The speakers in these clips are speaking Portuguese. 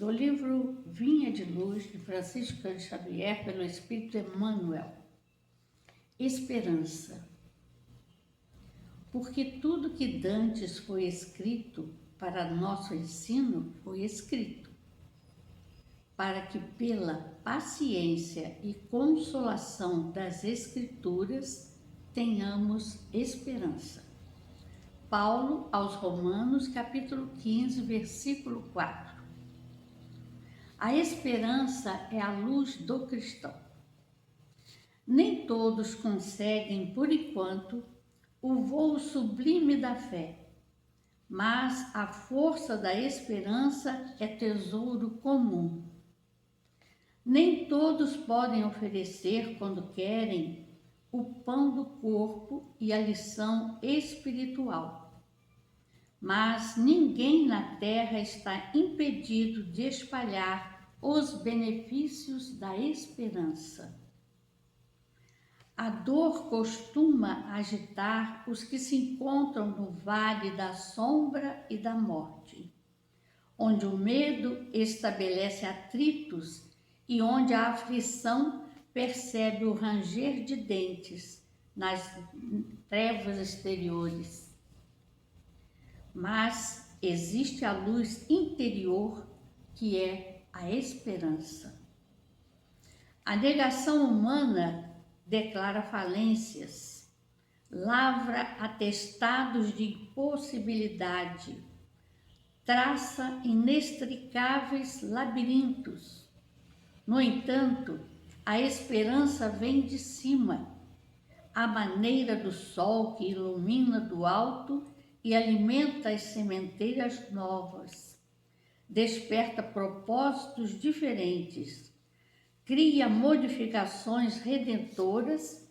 Do livro Vinha de Luz, de Francisco Cândido Xavier, pelo Espírito Emmanuel. Esperança. Porque tudo que dantes foi escrito para nosso ensino foi escrito, para que pela paciência e consolação das Escrituras tenhamos esperança. Paulo aos Romanos, capítulo 15, versículo 4. A esperança é a luz do cristão. Nem todos conseguem, por enquanto, o voo sublime da fé, mas a força da esperança é tesouro comum. Nem todos podem oferecer, quando querem, o pão do corpo e a lição espiritual. Mas ninguém na terra está impedido de espalhar os benefícios da esperança. A dor costuma agitar os que se encontram no vale da sombra e da morte, onde o medo estabelece atritos e onde a aflição percebe o ranger de dentes nas trevas exteriores. Mas existe a luz interior, que é a esperança. A negação humana declara falências, lavra atestados de impossibilidade, traça inextricáveis labirintos. No entanto, a esperança vem de cima, à maneira do sol que ilumina do alto e alimenta as sementeiras novas, desperta propósitos diferentes, cria modificações redentoras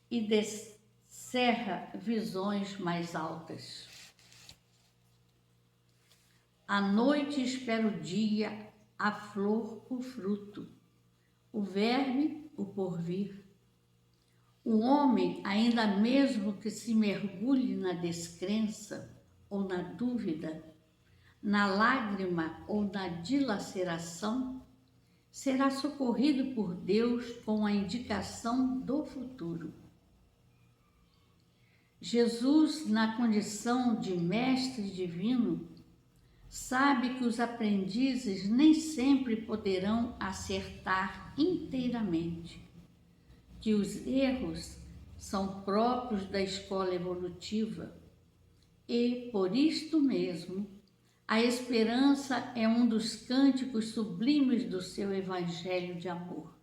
e descerra visões mais altas. A noite espera o dia, a flor o fruto, o verme o porvir. O homem, ainda mesmo que se mergulhe na descrença ou na dúvida, na lágrima ou na dilaceração, será socorrido por Deus com a indicação do futuro. Jesus, na condição de mestre divino, sabe que os aprendizes nem sempre poderão acertar inteiramente, que os erros são próprios da escola evolutiva e, por isto mesmo, a esperança é um dos cânticos sublimes do seu evangelho de amor.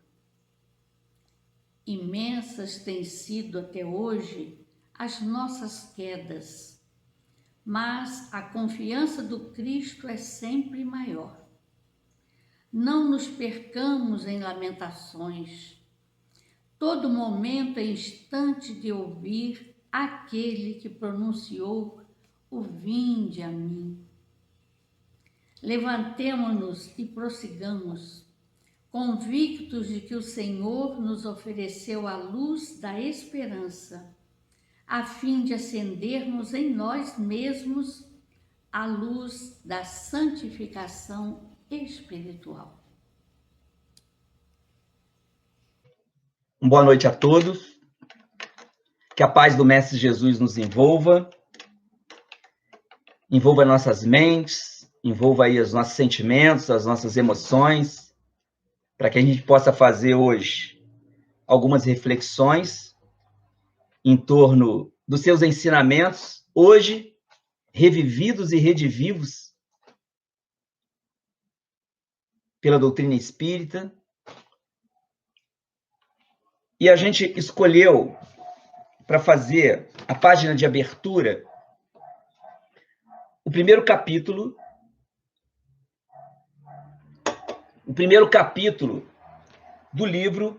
Imensas têm sido até hoje as nossas quedas, mas a confiança do Cristo é sempre maior. Não nos percamos em lamentações. Todo momento é instante de ouvir aquele que pronunciou o vinde a mim. Levantemo-nos e prossigamos, convictos de que o Senhor nos ofereceu a luz da esperança, a fim de acendermos em nós mesmos a luz da santificação espiritual. Boa noite a todos. Que a paz do Mestre Jesus nos envolva nossas mentes, envolva aí os nossos sentimentos, as nossas emoções, para que a gente possa fazer hoje algumas reflexões em torno dos seus ensinamentos, hoje revividos e redivivos pela doutrina espírita. E a gente escolheu para fazer a página de abertura o primeiro capítulo do livro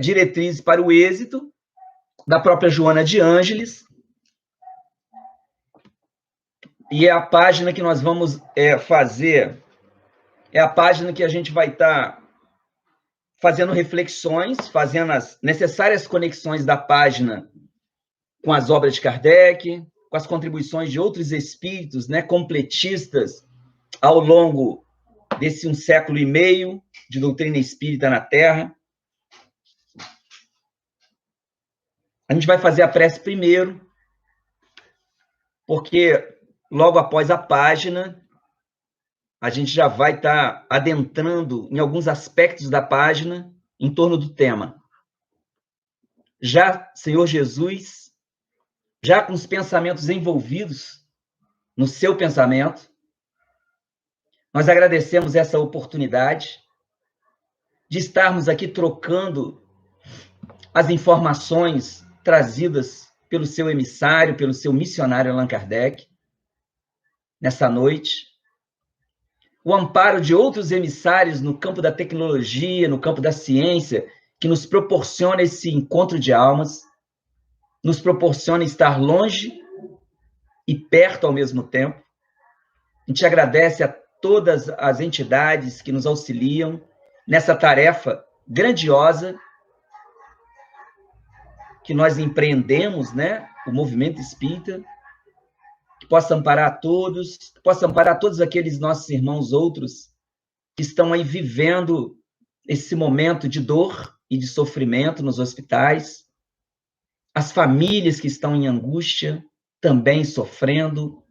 Diretrizes para o Êxito, da própria Joana de Ângeles, e é a página que nós vamos fazer, é a página que a gente vai estar fazendo reflexões, fazendo as necessárias conexões da página com as obras de Kardec, com as contribuições de outros espíritos, completistas, ao longo desse 1 século e meio de doutrina espírita na Terra. A gente vai fazer a prece primeiro, porque logo após a página, a gente já vai estar adentrando em alguns aspectos da página em torno do tema. Já, Senhor Jesus, já com os pensamentos envolvidos no seu pensamento, nós agradecemos essa oportunidade de estarmos aqui trocando as informações trazidas pelo seu emissário, pelo seu missionário Allan Kardec, nessa noite. O amparo de outros emissários no campo da tecnologia, no campo da ciência, que nos proporciona esse encontro de almas, nos proporciona estar longe e perto ao mesmo tempo. A gente agradece a todas as entidades que nos auxiliam nessa tarefa grandiosa que nós empreendemos, né? O movimento espírita, que possa amparar a todos, que possa amparar todos aqueles nossos irmãos outros que estão aí vivendo esse momento de dor e de sofrimento nos hospitais, as famílias que estão em angústia, também sofrendo,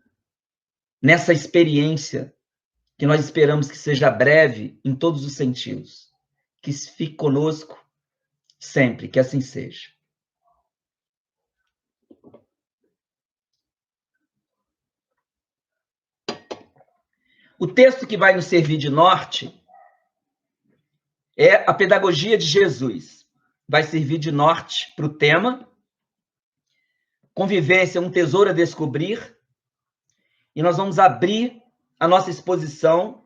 nessa experiência que nós esperamos que seja breve em todos os sentidos, que fique conosco sempre, que assim seja. O texto que vai nos servir de norte é a Pedagogia de Jesus. Vai servir de norte para o tema. Convivência, um tesouro a descobrir. E nós vamos abrir a nossa exposição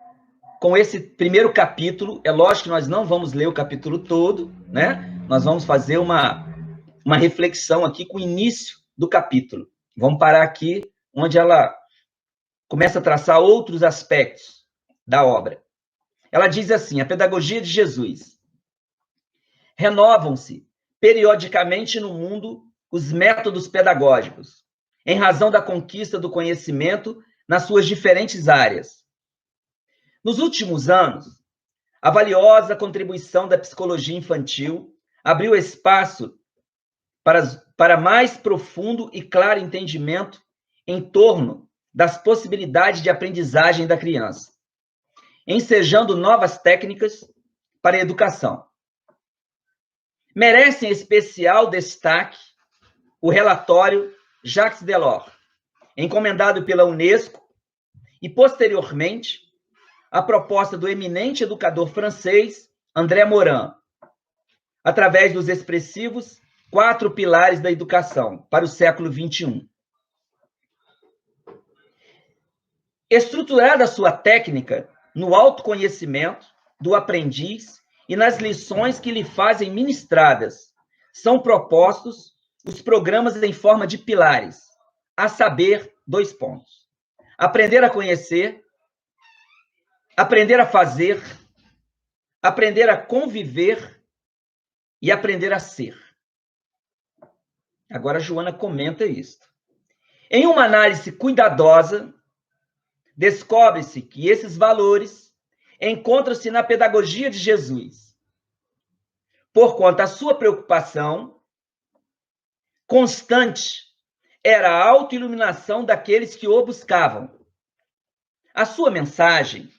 com esse primeiro capítulo. É lógico que nós não vamos ler o capítulo todo, né? Nós vamos fazer uma reflexão aqui com o início do capítulo. Vamos parar aqui onde ela começa a traçar outros aspectos da obra. Ela diz assim, a Pedagogia de Jesus. Renovam-se periodicamente no mundo os métodos pedagógicos, em razão da conquista do conhecimento nas suas diferentes áreas. Nos últimos anos, a valiosa contribuição da psicologia infantil abriu espaço para mais profundo e claro entendimento em torno das possibilidades de aprendizagem da criança, ensejando novas técnicas para a educação. Merece em especial destaque o relatório Jacques Delors, encomendado pela Unesco, e, posteriormente, a proposta do eminente educador francês André Morin, através dos expressivos 4 pilares da educação para o século XXI. Estruturada a sua técnica no autoconhecimento do aprendiz e nas lições que lhe fazem ministradas, são propostos os programas em forma de pilares, a saber, 2 pontos. Aprender a conhecer, aprender a fazer, aprender a conviver e aprender a ser. Agora a Joana comenta isto. Em uma análise cuidadosa, descobre-se que esses valores encontram-se na pedagogia de Jesus, porquanto a sua preocupação constante era a autoiluminação daqueles que o buscavam. A sua mensagem,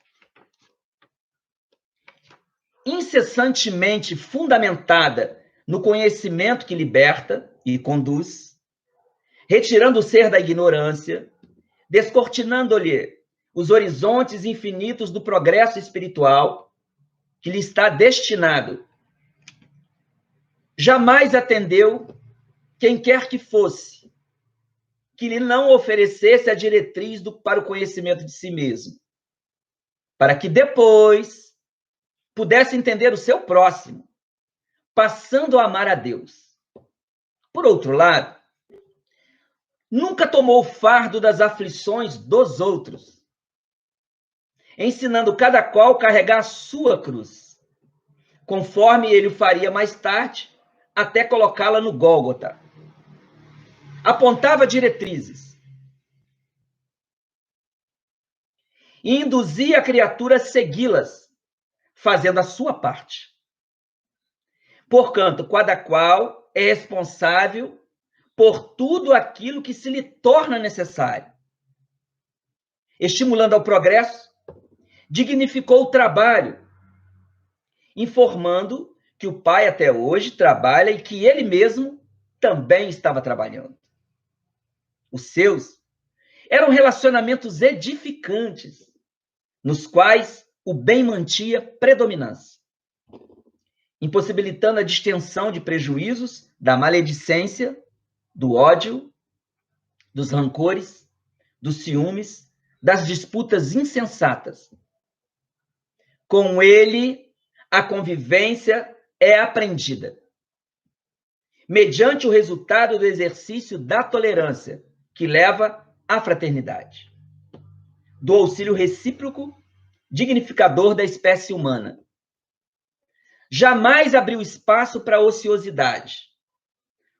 incessantemente fundamentada no conhecimento que liberta e conduz, retirando o ser da ignorância, descortinando-lhe os horizontes infinitos do progresso espiritual que lhe está destinado. Jamais atendeu quem quer que fosse, que lhe não oferecesse a diretriz para o conhecimento de si mesmo, para que depois pudesse entender o seu próximo, passando a amar a Deus. Por outro lado, nunca tomou o fardo das aflições dos outros, ensinando cada qual carregar a sua cruz, conforme ele o faria mais tarde, até colocá-la no Gólgota. Apontava diretrizes. e induzia a criatura a segui-las, fazendo a sua parte. Portanto, cada qual é responsável por tudo aquilo que se lhe torna necessário. Estimulando ao progresso, dignificou o trabalho, informando que o pai até hoje trabalha e que ele mesmo também estava trabalhando. Os seus eram relacionamentos edificantes, nos quais o bem mantinha predominância, impossibilitando a distensão de prejuízos, da maledicência, do ódio, dos rancores, dos ciúmes, das disputas insensatas. Com ele, a convivência é aprendida, mediante o resultado do exercício da tolerância, que leva à fraternidade, do auxílio recíproco, dignificador da espécie humana. Jamais abriu espaço para a ociosidade,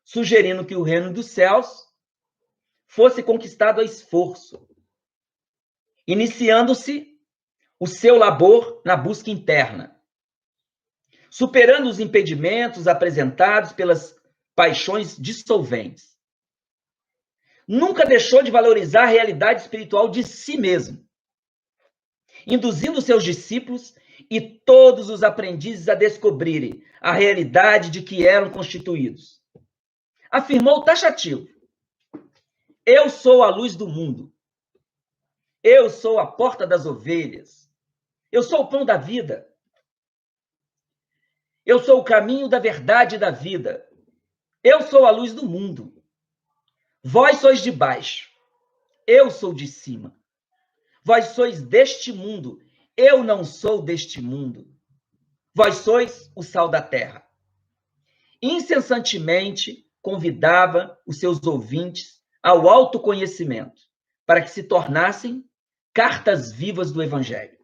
sugerindo que o reino dos céus fosse conquistado a esforço, iniciando-se o seu labor na busca interna, superando os impedimentos apresentados pelas paixões dissolventes. Nunca deixou de valorizar a realidade espiritual de si mesmo, induzindo seus discípulos e todos os aprendizes a descobrirem a realidade de que eram constituídos. Afirmou taxativo: eu sou a luz do mundo. Eu sou a porta das ovelhas. Eu sou o pão da vida. Eu sou o caminho da verdade e da vida. Eu sou a luz do mundo. Vós sois de baixo. Eu sou de cima. Vós sois deste mundo. Eu não sou deste mundo. Vós sois o sal da terra. Incessantemente convidava os seus ouvintes ao autoconhecimento, para que se tornassem cartas vivas do Evangelho.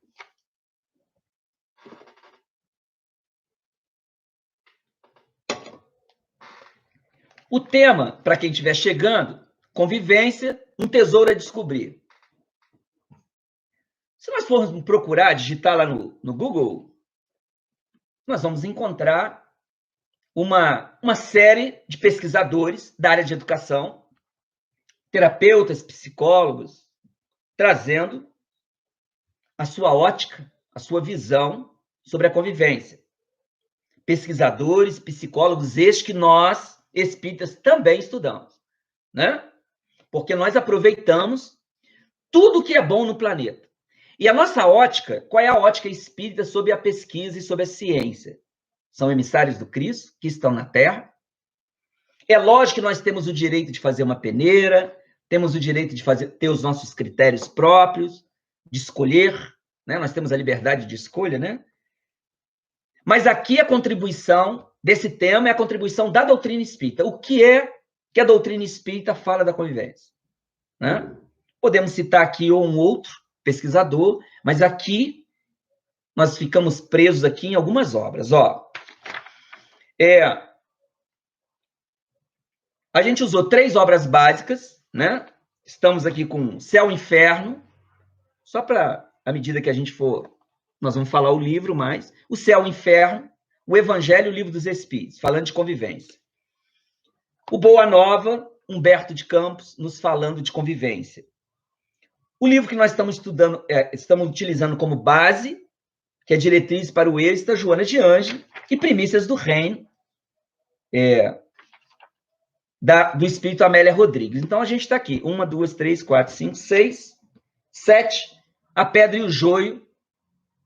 O tema, para quem estiver chegando, convivência, um tesouro a descobrir. Se nós formos procurar, digitar lá no Google, nós vamos encontrar uma série de pesquisadores da área de educação, terapeutas, psicólogos, trazendo a sua ótica, a sua visão sobre a convivência. Pesquisadores, psicólogos, estes que nós, espíritas, também estudamos, né? Porque nós aproveitamos tudo que é bom no planeta. E a nossa ótica, qual é a ótica espírita sobre a pesquisa e sobre a ciência? São emissários do Cristo, que estão na Terra. É lógico que nós temos o direito de fazer uma peneira, temos o direito de ter os nossos critérios próprios, de escolher, né? Nós temos a liberdade de escolha, né? Mas aqui a contribuição desse tema é a contribuição da doutrina espírita. O que é que a doutrina espírita fala da convivência, né? Podemos citar aqui um outro pesquisador, mas aqui nós ficamos presos aqui em algumas obras. A gente usou 3 obras básicas, né? Estamos aqui com Céu e Inferno, só para, à medida que a gente for, nós vamos falar o livro mais. O Céu e o Inferno, o Evangelho e o Livro dos Espíritos, falando de convivência. O Boa Nova, Humberto de Campos, nos falando de convivência. O livro que nós estamos estudando, estamos utilizando como base, que é Diretriz para o Êxito, Joana de Ângeles, e Primícias do Reino, do Espírito Amélia Rodrigues. Então, a gente está aqui. 1, 2, 3, 4, 5, 6, 7. A Pedra e o Joio,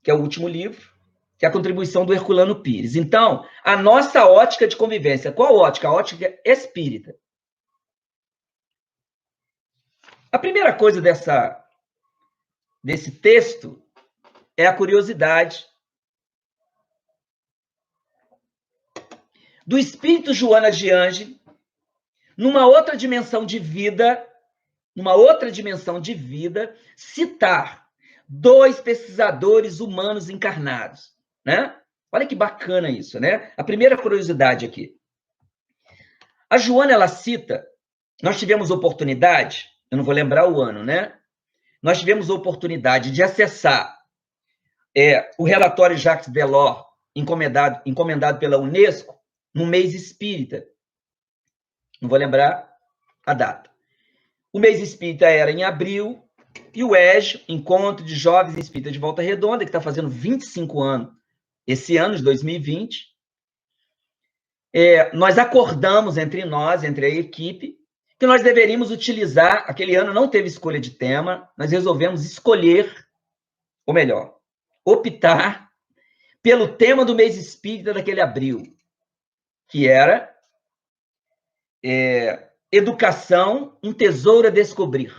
que é o último livro, que é a contribuição do Herculano Pires. Então, a nossa ótica de convivência. Qual ótica? A ótica espírita. A primeira coisa desse texto é a curiosidade do espírito Joana de Ângeles, numa outra dimensão de vida, citar 2 pesquisadores humanos encarnados, né? Olha que bacana isso, né? A primeira curiosidade aqui. A Joana, ela cita, nós tivemos oportunidade, eu não vou lembrar o ano, né? nós tivemos a oportunidade de acessar o relatório Jacques Delors, encomendado pela Unesco, no mês espírita. Não vou lembrar a data. O mês espírita era em abril, e o EJO, Encontro de Jovens Espíritas de Volta Redonda, que está fazendo 25 anos, esse ano de 2020, nós acordamos entre nós, entre a equipe, que nós deveríamos utilizar, aquele ano não teve escolha de tema, nós resolvemos escolher, ou melhor, optar pelo tema do mês espírita daquele abril, que era Educação, um tesouro a descobrir,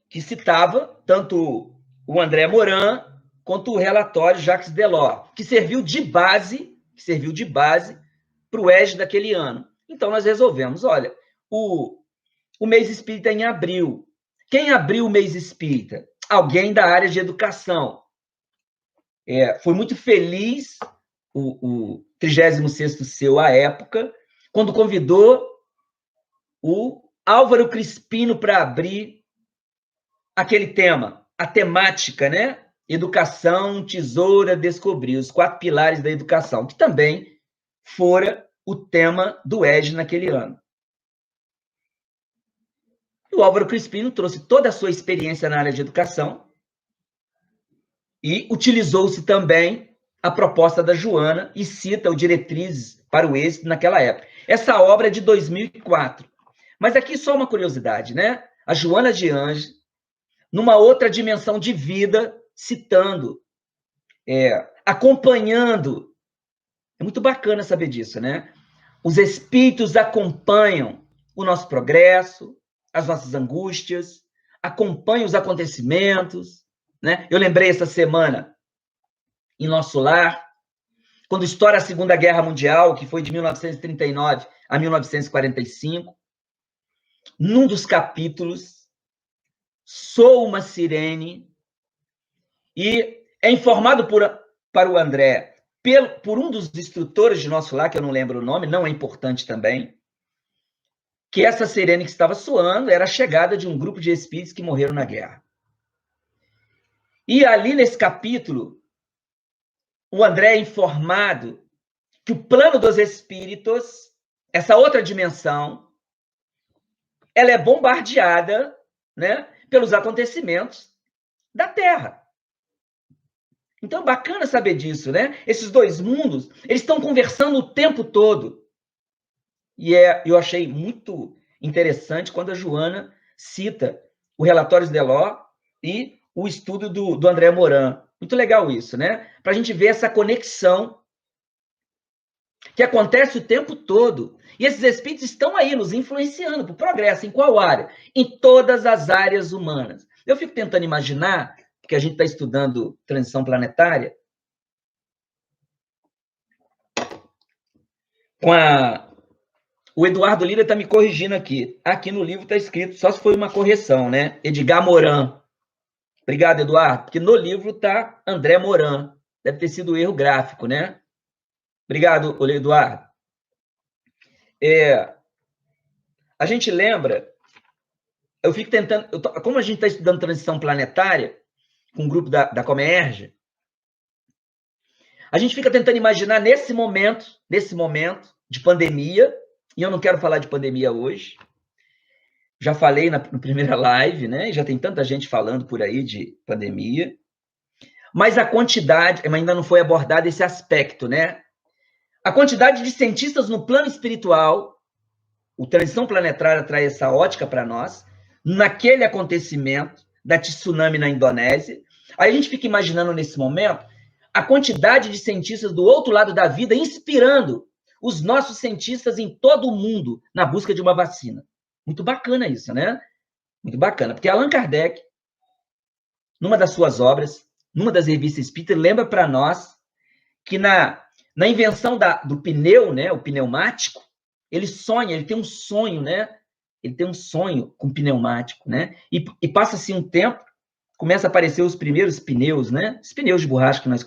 que citava tanto o André Morin quanto o relatório Jacques Delors, que serviu de base para o EJO daquele ano. Então, nós resolvemos, olha, o mês espírita é em abril. Quem abriu o mês espírita? Alguém da área de educação. Foi muito feliz o 36º seu à época, quando convidou o Álvaro Crispino para abrir aquele tema, a temática, né? Educação, tesouro a descobrir, os 4 pilares da educação, que também fora o tema do EJO naquele ano. E o Álvaro Crispino trouxe toda a sua experiência na área de educação e utilizou-se também a proposta da Joana e cita o Diretrizes para o Êxito naquela época. Essa obra é de 2004. Mas aqui só uma curiosidade, né? A Joana de Ange, numa outra dimensão de vida, citando, acompanhando. É muito bacana saber disso, né? Os espíritos acompanham o nosso progresso, as nossas angústias, acompanham os acontecimentos, né? Eu lembrei essa semana, em nosso lar, quando estoura a Segunda Guerra Mundial, que foi de 1939 a 1945, num dos capítulos, soa uma sirene e é informado para o André, por um dos instrutores de nosso lar, que eu não lembro o nome, não é importante também, que essa sirene que estava soando era a chegada de um grupo de espíritos que morreram na guerra. E ali nesse capítulo, o André é informado que o plano dos espíritos, essa outra dimensão, ela é bombardeada, né, pelos acontecimentos da Terra. Então, bacana saber disso, né? Esses dois mundos, eles estão conversando o tempo todo. E eu achei muito interessante quando a Joana cita o relatório Delors e o estudo do André Morin. Muito legal isso, né? Para a gente ver essa conexão que acontece o tempo todo. E esses espíritos estão aí nos influenciando para o progresso. Em qual área? Em todas as áreas humanas. Eu fico tentando imaginar, porque a gente está estudando transição planetária, o Eduardo Lira está me corrigindo aqui. Aqui no livro está escrito, só se foi uma correção, né? Edgar Morin. Obrigado, Eduardo, porque no livro está André Morin. Deve ter sido um erro gráfico, né? Obrigado, Eduardo. A gente lembra, eu fico tentando, como a gente está estudando transição planetária, com um grupo da Comerge, a gente fica tentando imaginar nesse momento de pandemia, e eu não quero falar de pandemia hoje, já falei na primeira live, né? Já tem tanta gente falando por aí de pandemia, mas a quantidade, ainda não foi abordado esse aspecto, né? A quantidade de cientistas no plano espiritual, o Transição Planetária traz essa ótica para nós, naquele acontecimento da tsunami na Indonésia. Aí a gente fica imaginando nesse momento a quantidade de cientistas do outro lado da vida inspirando os nossos cientistas em todo o mundo na busca de uma vacina. Muito bacana isso, né? Muito bacana, porque Allan Kardec, numa das suas obras, numa das revistas espíritas, lembra para nós que na invenção do pneu, né, o pneumático, ele tem um sonho, né? Ele tem um sonho com pneumático, né? E passa-se um tempo, começa a aparecer os primeiros pneus, né? Os pneus de borracha que nós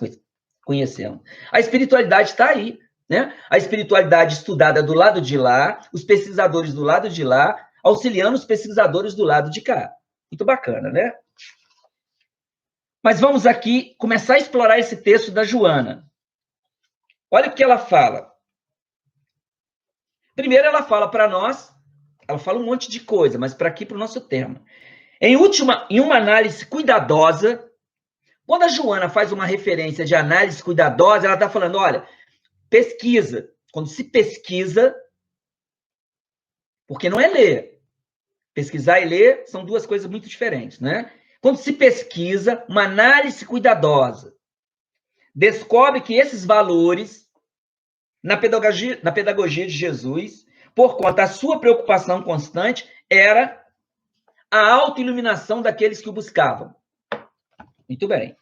conhecemos. A espiritualidade está aí, né? A espiritualidade estudada do lado de lá, os pesquisadores do lado de lá, auxiliando os pesquisadores do lado de cá. Muito bacana, né? Mas vamos aqui começar a explorar esse texto da Joana. Olha o que ela fala. Primeiro, ela fala para nós, ela fala um monte de coisa, mas para aqui, para o nosso tema. Em uma análise cuidadosa, quando a Joana faz uma referência de análise cuidadosa, ela está falando, olha, pesquisa. Quando se pesquisa, porque não é ler. Pesquisar e ler são duas coisas muito diferentes, né? Quando se pesquisa, uma análise cuidadosa, descobre que esses valores, na pedagogia de Jesus, por conta da sua preocupação constante, era a autoiluminação daqueles que o buscavam. Muito bem.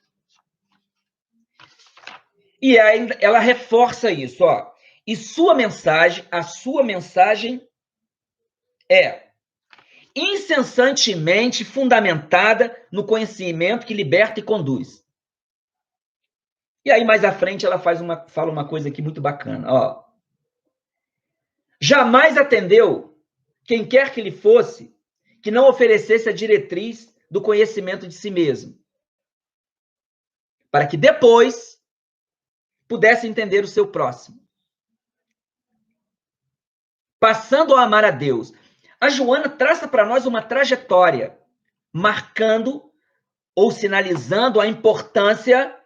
E ainda ela reforça isso, ó. E a sua mensagem é incessantemente fundamentada no conhecimento que liberta e conduz. E aí, mais à frente, ela fala uma coisa aqui muito bacana. Ó. Jamais atendeu quem quer que ele fosse que não oferecesse a diretriz do conhecimento de si mesmo, para que depois pudesse entender o seu próximo. Passando a amar a Deus. A Joana traça para nós uma trajetória, marcando ou sinalizando a importância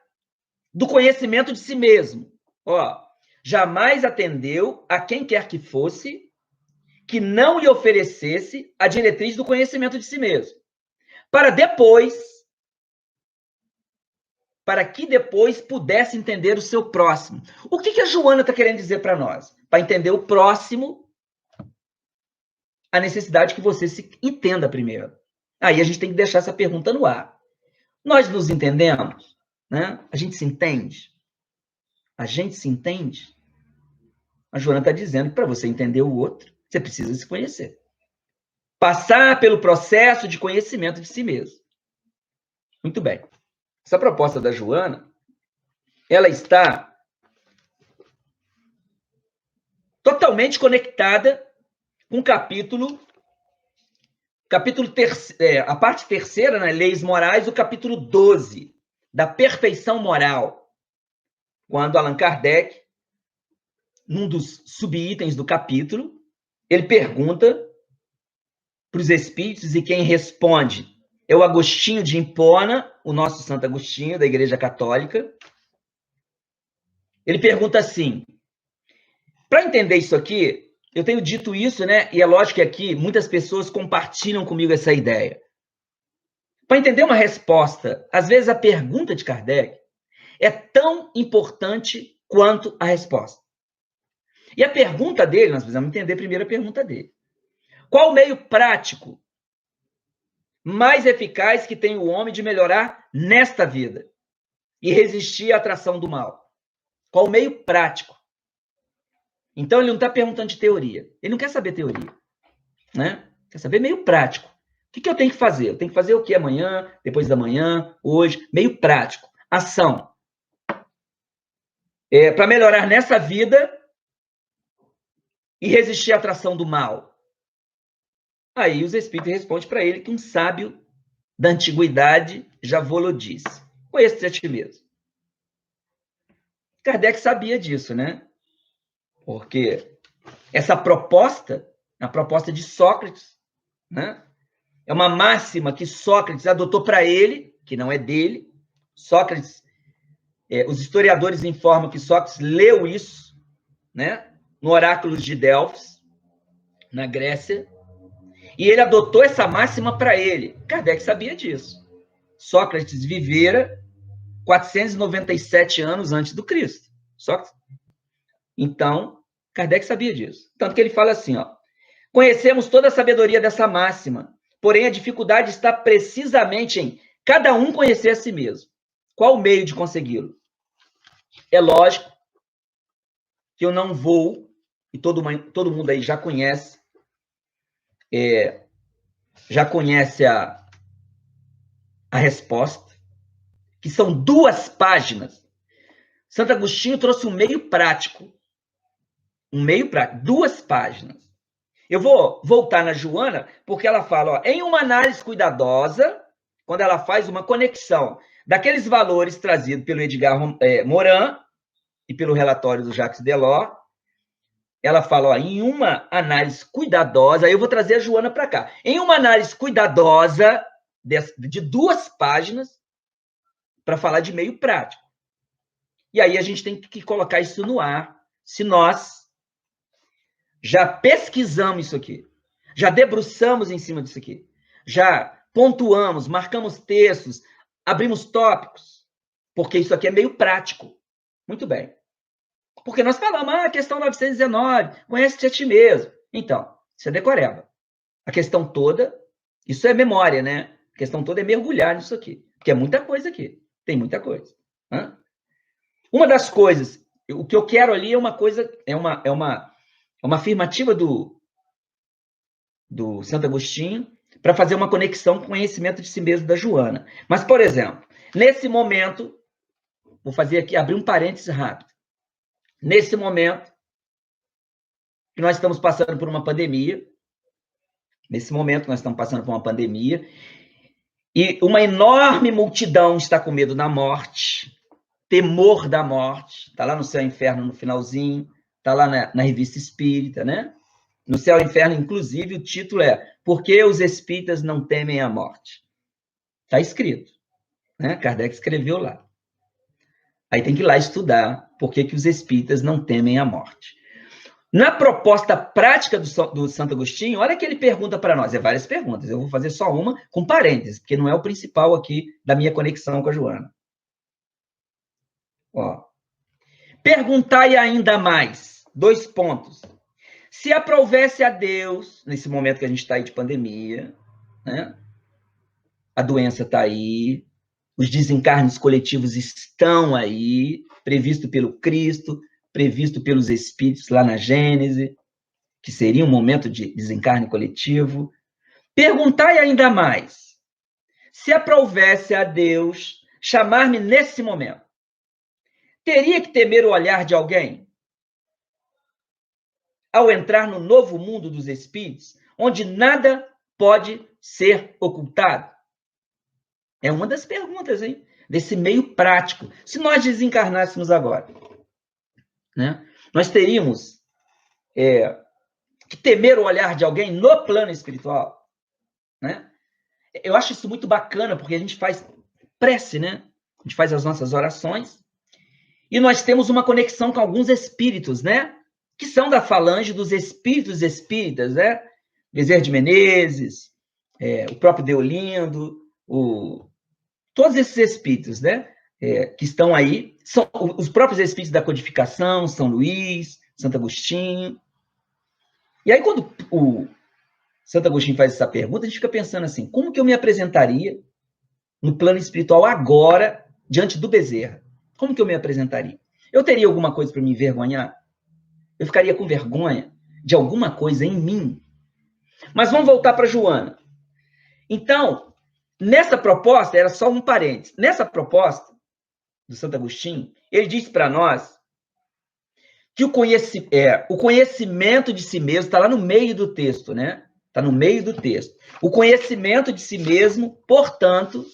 do conhecimento de si mesmo. Ó, jamais atendeu a quem quer que fosse que não lhe oferecesse a diretriz do conhecimento de si mesmo. Para que depois pudesse entender o seu próximo. O que a Joana está querendo dizer para nós? Para entender o próximo, a necessidade que você se entenda primeiro. Aí a gente tem que deixar essa pergunta no ar. Nós nos entendemos? Né? A gente se entende? A gente se entende? A Joana está dizendo que para você entender o outro, você precisa se conhecer. Passar pelo processo de conhecimento de si mesmo. Muito bem. Essa proposta da Joana, ela está totalmente conectada com o capítulo a parte terceira, né, Leis Morais, o capítulo 12, da perfeição moral. Quando Allan Kardec, num dos subitens do capítulo, ele pergunta para os espíritos e quem responde é o Agostinho de Hipona, o nosso Santo Agostinho, da Igreja Católica. Ele pergunta assim, para entender isso aqui, eu tenho dito isso, né? E é lógico que aqui muitas pessoas compartilham comigo essa ideia. Para entender uma resposta, às vezes a pergunta de Kardec é tão importante quanto a resposta. E a pergunta dele, nós precisamos entender primeiro a pergunta dele. Qual o meio prático mais eficaz que tem o homem de melhorar nesta vida e resistir à atração do mal? Qual o meio prático? Então, ele não está perguntando de teoria. Ele não quer saber teoria. Né? Quer saber meio prático. O que eu tenho que fazer? Eu tenho que fazer o que amanhã, depois da manhã, hoje? Meio prático. Ação. Para melhorar nessa vida e resistir à atração do mal. Aí os espíritos respondem para ele que um sábio da antiguidade já vô-lo disse. Conheça-te a ti mesmo. Kardec sabia disso, né? Porque essa proposta, a proposta de Sócrates, né? É uma máxima que Sócrates adotou para ele, que não é dele. Sócrates, os historiadores informam que Sócrates leu isso, né? No oráculo de Delfos, na Grécia, e ele adotou essa máxima para ele. Kardec sabia disso. Sócrates vivera 497 anos antes do Cristo. Sócrates. Então, Kardec sabia disso. Tanto que ele fala assim, ó, conhecemos toda a sabedoria dessa máxima, porém a dificuldade está precisamente em cada um conhecer a si mesmo. Qual o meio de consegui-lo? É lógico que eu não vou, e todo mundo aí já conhece, a resposta, que são 2 páginas. Santo Agostinho trouxe um meio prático, 2 páginas. Eu vou voltar na Joana, porque ela fala, ó, em uma análise cuidadosa, quando ela faz uma conexão daqueles valores trazidos pelo Edgar Morin e pelo relatório do Jacques Delors, ela fala, ó, em uma análise cuidadosa, aí eu vou trazer a Joana para cá, em uma análise cuidadosa de 2 páginas, para falar de meio prático. E aí a gente tem que colocar isso no ar, se nós já pesquisamos isso aqui, já debruçamos em cima disso aqui, já pontuamos, marcamos textos, abrimos tópicos, porque isso aqui é meio prático. Muito bem. Porque nós falamos, questão 919, conhece-te a ti mesmo. Então, isso é decoreba. A questão toda, isso é memória, né? A questão toda é mergulhar nisso aqui, porque é muita coisa aqui, tem muita coisa. Uma das coisas, o que eu quero ali é uma coisa, é uma afirmativa do Santo Agostinho para fazer uma conexão com o conhecimento de si mesmo da Joana. Mas, por exemplo, nesse momento, vou fazer aqui, abrir um parêntese rápido. Nesse momento, que nós estamos passando por uma pandemia, e uma enorme multidão está com medo da morte, temor da morte, está lá no Céu e Inferno no finalzinho, está lá na Revista Espírita, né? No Céu e Inferno, inclusive, o título é Por que os Espíritas não temem a morte? Está escrito, né? Kardec escreveu lá. Aí tem que ir lá estudar por que os Espíritas não temem a morte. Na proposta prática do Santo Agostinho, olha que ele pergunta para nós, várias perguntas, eu vou fazer só uma com parênteses, porque não é o principal aqui da minha conexão com a Joana. Ó. Perguntai ainda mais, 2 pontos. Se aprovesse a Deus, nesse momento que a gente está aí de pandemia, né? A doença está aí, os desencarnes coletivos estão aí, previsto pelo Cristo, previsto pelos Espíritos lá na Gênese, que seria um momento de desencarne coletivo. Perguntai ainda mais, se aprovesse a Deus chamar-me nesse momento, teria que temer o olhar de alguém? Ao entrar no novo mundo dos espíritos, onde nada pode ser ocultado? É uma das perguntas, hein? Desse meio prático. Se nós desencarnássemos agora, né? Nós teríamos que temer o olhar de alguém no plano espiritual, né? Eu acho isso muito bacana, porque a gente faz prece, né? A gente faz as nossas orações, e nós temos uma conexão com alguns espíritos, né? Que são da falange dos espíritos espíritas, né? Bezerra de Menezes, o próprio Deolindo, todos esses espíritos, né? Que estão aí, são os próprios espíritos da codificação, São Luís, Santo Agostinho. E aí, quando o Santo Agostinho faz essa pergunta, a gente fica pensando assim, como que eu me apresentaria no plano espiritual agora, diante do Bezerra? Como que eu me apresentaria? Eu teria alguma coisa para me envergonhar? Eu ficaria com vergonha de alguma coisa em mim? Mas vamos voltar para Joana. Então, nessa proposta, era só um parênteses, nessa proposta do Santo Agostinho, ele diz para nós que o conhecimento de si mesmo está lá no meio do texto, né? Está no meio do texto. O conhecimento de si mesmo, portanto,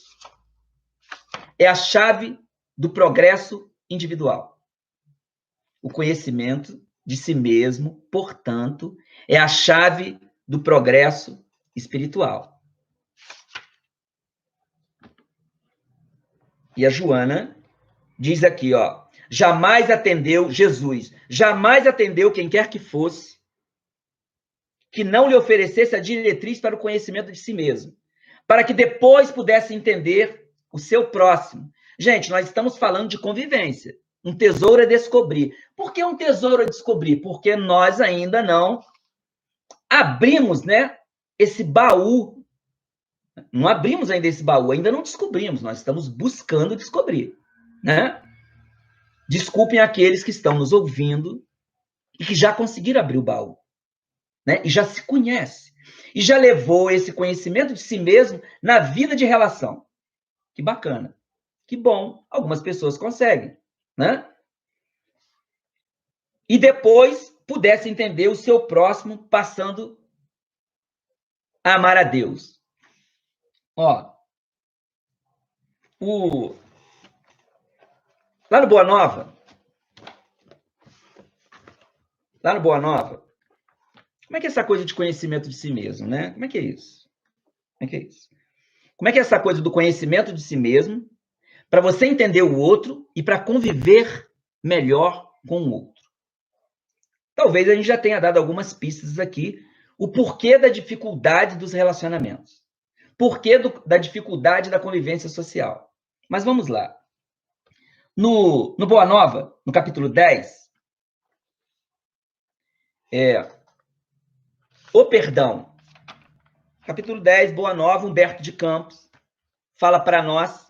é a chave do progresso individual. O conhecimento de si mesmo, portanto, é a chave do progresso espiritual. E a Joana diz aqui, ó, jamais atendeu Jesus, jamais atendeu quem quer que fosse, que não lhe oferecesse a diretriz para o conhecimento de si mesmo, para que depois pudesse entender o seu próximo. Gente, nós estamos falando de convivência. Um tesouro a descobrir. Por que um tesouro a descobrir? Porque nós ainda não abrimos, né, esse baú. Não abrimos ainda esse baú, ainda não descobrimos. Nós estamos buscando descobrir, né? Desculpem aqueles que estão nos ouvindo e que já conseguiram abrir o baú, né? E já se conhece. E já levou esse conhecimento de si mesmo na vida de relação. Que bacana. Que bom. Algumas pessoas conseguem, né? E depois pudesse entender o seu próximo passando a amar a Deus. Ó, lá no Boa Nova, como é que é essa coisa de conhecimento de si mesmo, né? Como é que é isso? Como é que é isso? Como é que é essa coisa do conhecimento de si mesmo, para você entender o outro e para conviver melhor com o outro? Talvez a gente já tenha dado algumas pistas aqui, o porquê da dificuldade dos relacionamentos, porquê da dificuldade da convivência social. Mas vamos lá. No Boa Nova, no capítulo 10, o perdão. Capítulo 10, Boa Nova, Humberto de Campos, fala para nós.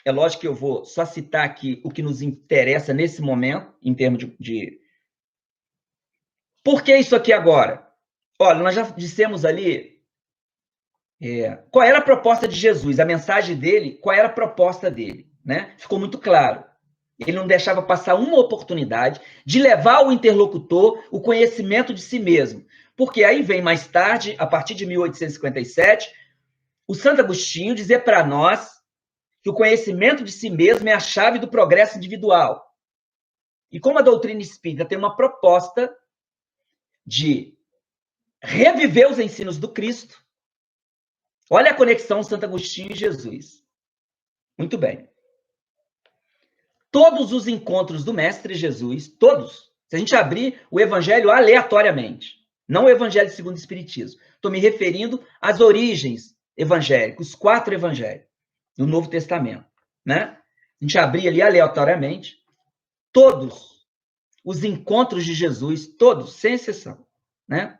É lógico que eu vou só citar aqui o que nos interessa nesse momento, em termos de... Por que isso aqui agora? Olha, nós já dissemos ali qual era a proposta de Jesus, a mensagem dele, qual era a proposta dele, né? Ficou muito claro. Ele não deixava passar uma oportunidade de levar ao interlocutor o conhecimento de si mesmo. Porque aí vem mais tarde, a partir de 1857, o Santo Agostinho dizer para nós que o conhecimento de si mesmo é a chave do progresso individual. E como a doutrina espírita tem uma proposta de reviver os ensinos do Cristo, olha a conexão Santo Agostinho e Jesus. Muito bem. Todos os encontros do Mestre Jesus, todos, se a gente abrir o Evangelho aleatoriamente, não o Evangelho segundo o Espiritismo, estou me referindo às origens evangélicas, os 4 evangelhos do Novo Testamento, né? A gente abrir ali aleatoriamente, todos os encontros de Jesus, todos, sem exceção, né?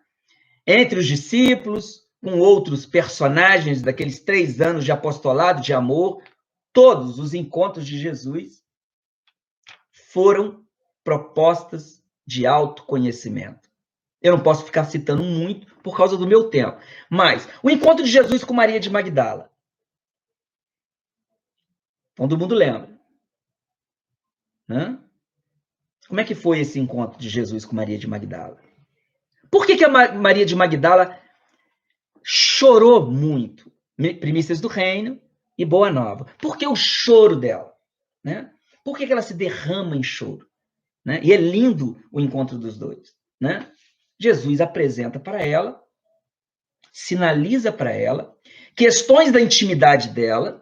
Entre os discípulos, com outros personagens daqueles 3 anos de apostolado, de amor, todos os encontros de Jesus foram propostas de autoconhecimento. Eu não posso ficar citando muito por causa do meu tempo. Mas o encontro de Jesus com Maria de Magdala. Todo mundo lembra. Hã? Como é que foi esse encontro de Jesus com Maria de Magdala? Por que a Maria de Magdala chorou muito? Primícias do Reino e Boa Nova. Por que o choro dela? Né? Por que ela se derrama em choro? Né? E é lindo o encontro dos dois. Né? Jesus apresenta para ela, sinaliza para ela questões da intimidade dela,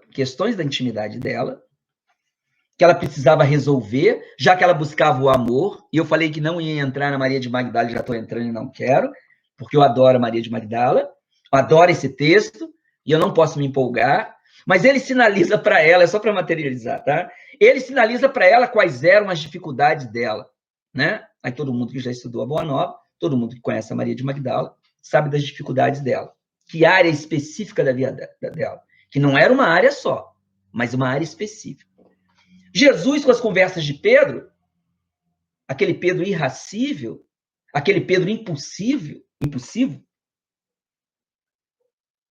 que ela precisava resolver, já que ela buscava o amor, e eu falei que não ia entrar na Maria de Magdala, já estou entrando e não quero, porque eu adoro a Maria de Magdala, eu adoro esse texto, e eu não posso me empolgar, mas ele sinaliza para ela, é só para materializar, tá? Ele sinaliza para ela quais eram as dificuldades dela, né? Aí todo mundo que já estudou a Boa Nova, todo mundo que conhece a Maria de Magdala, sabe das dificuldades dela. Que área específica da vida dela, que não era uma área só, mas uma área específica. Jesus, com as conversas de Pedro, aquele Pedro irracível, aquele Pedro impulsivo,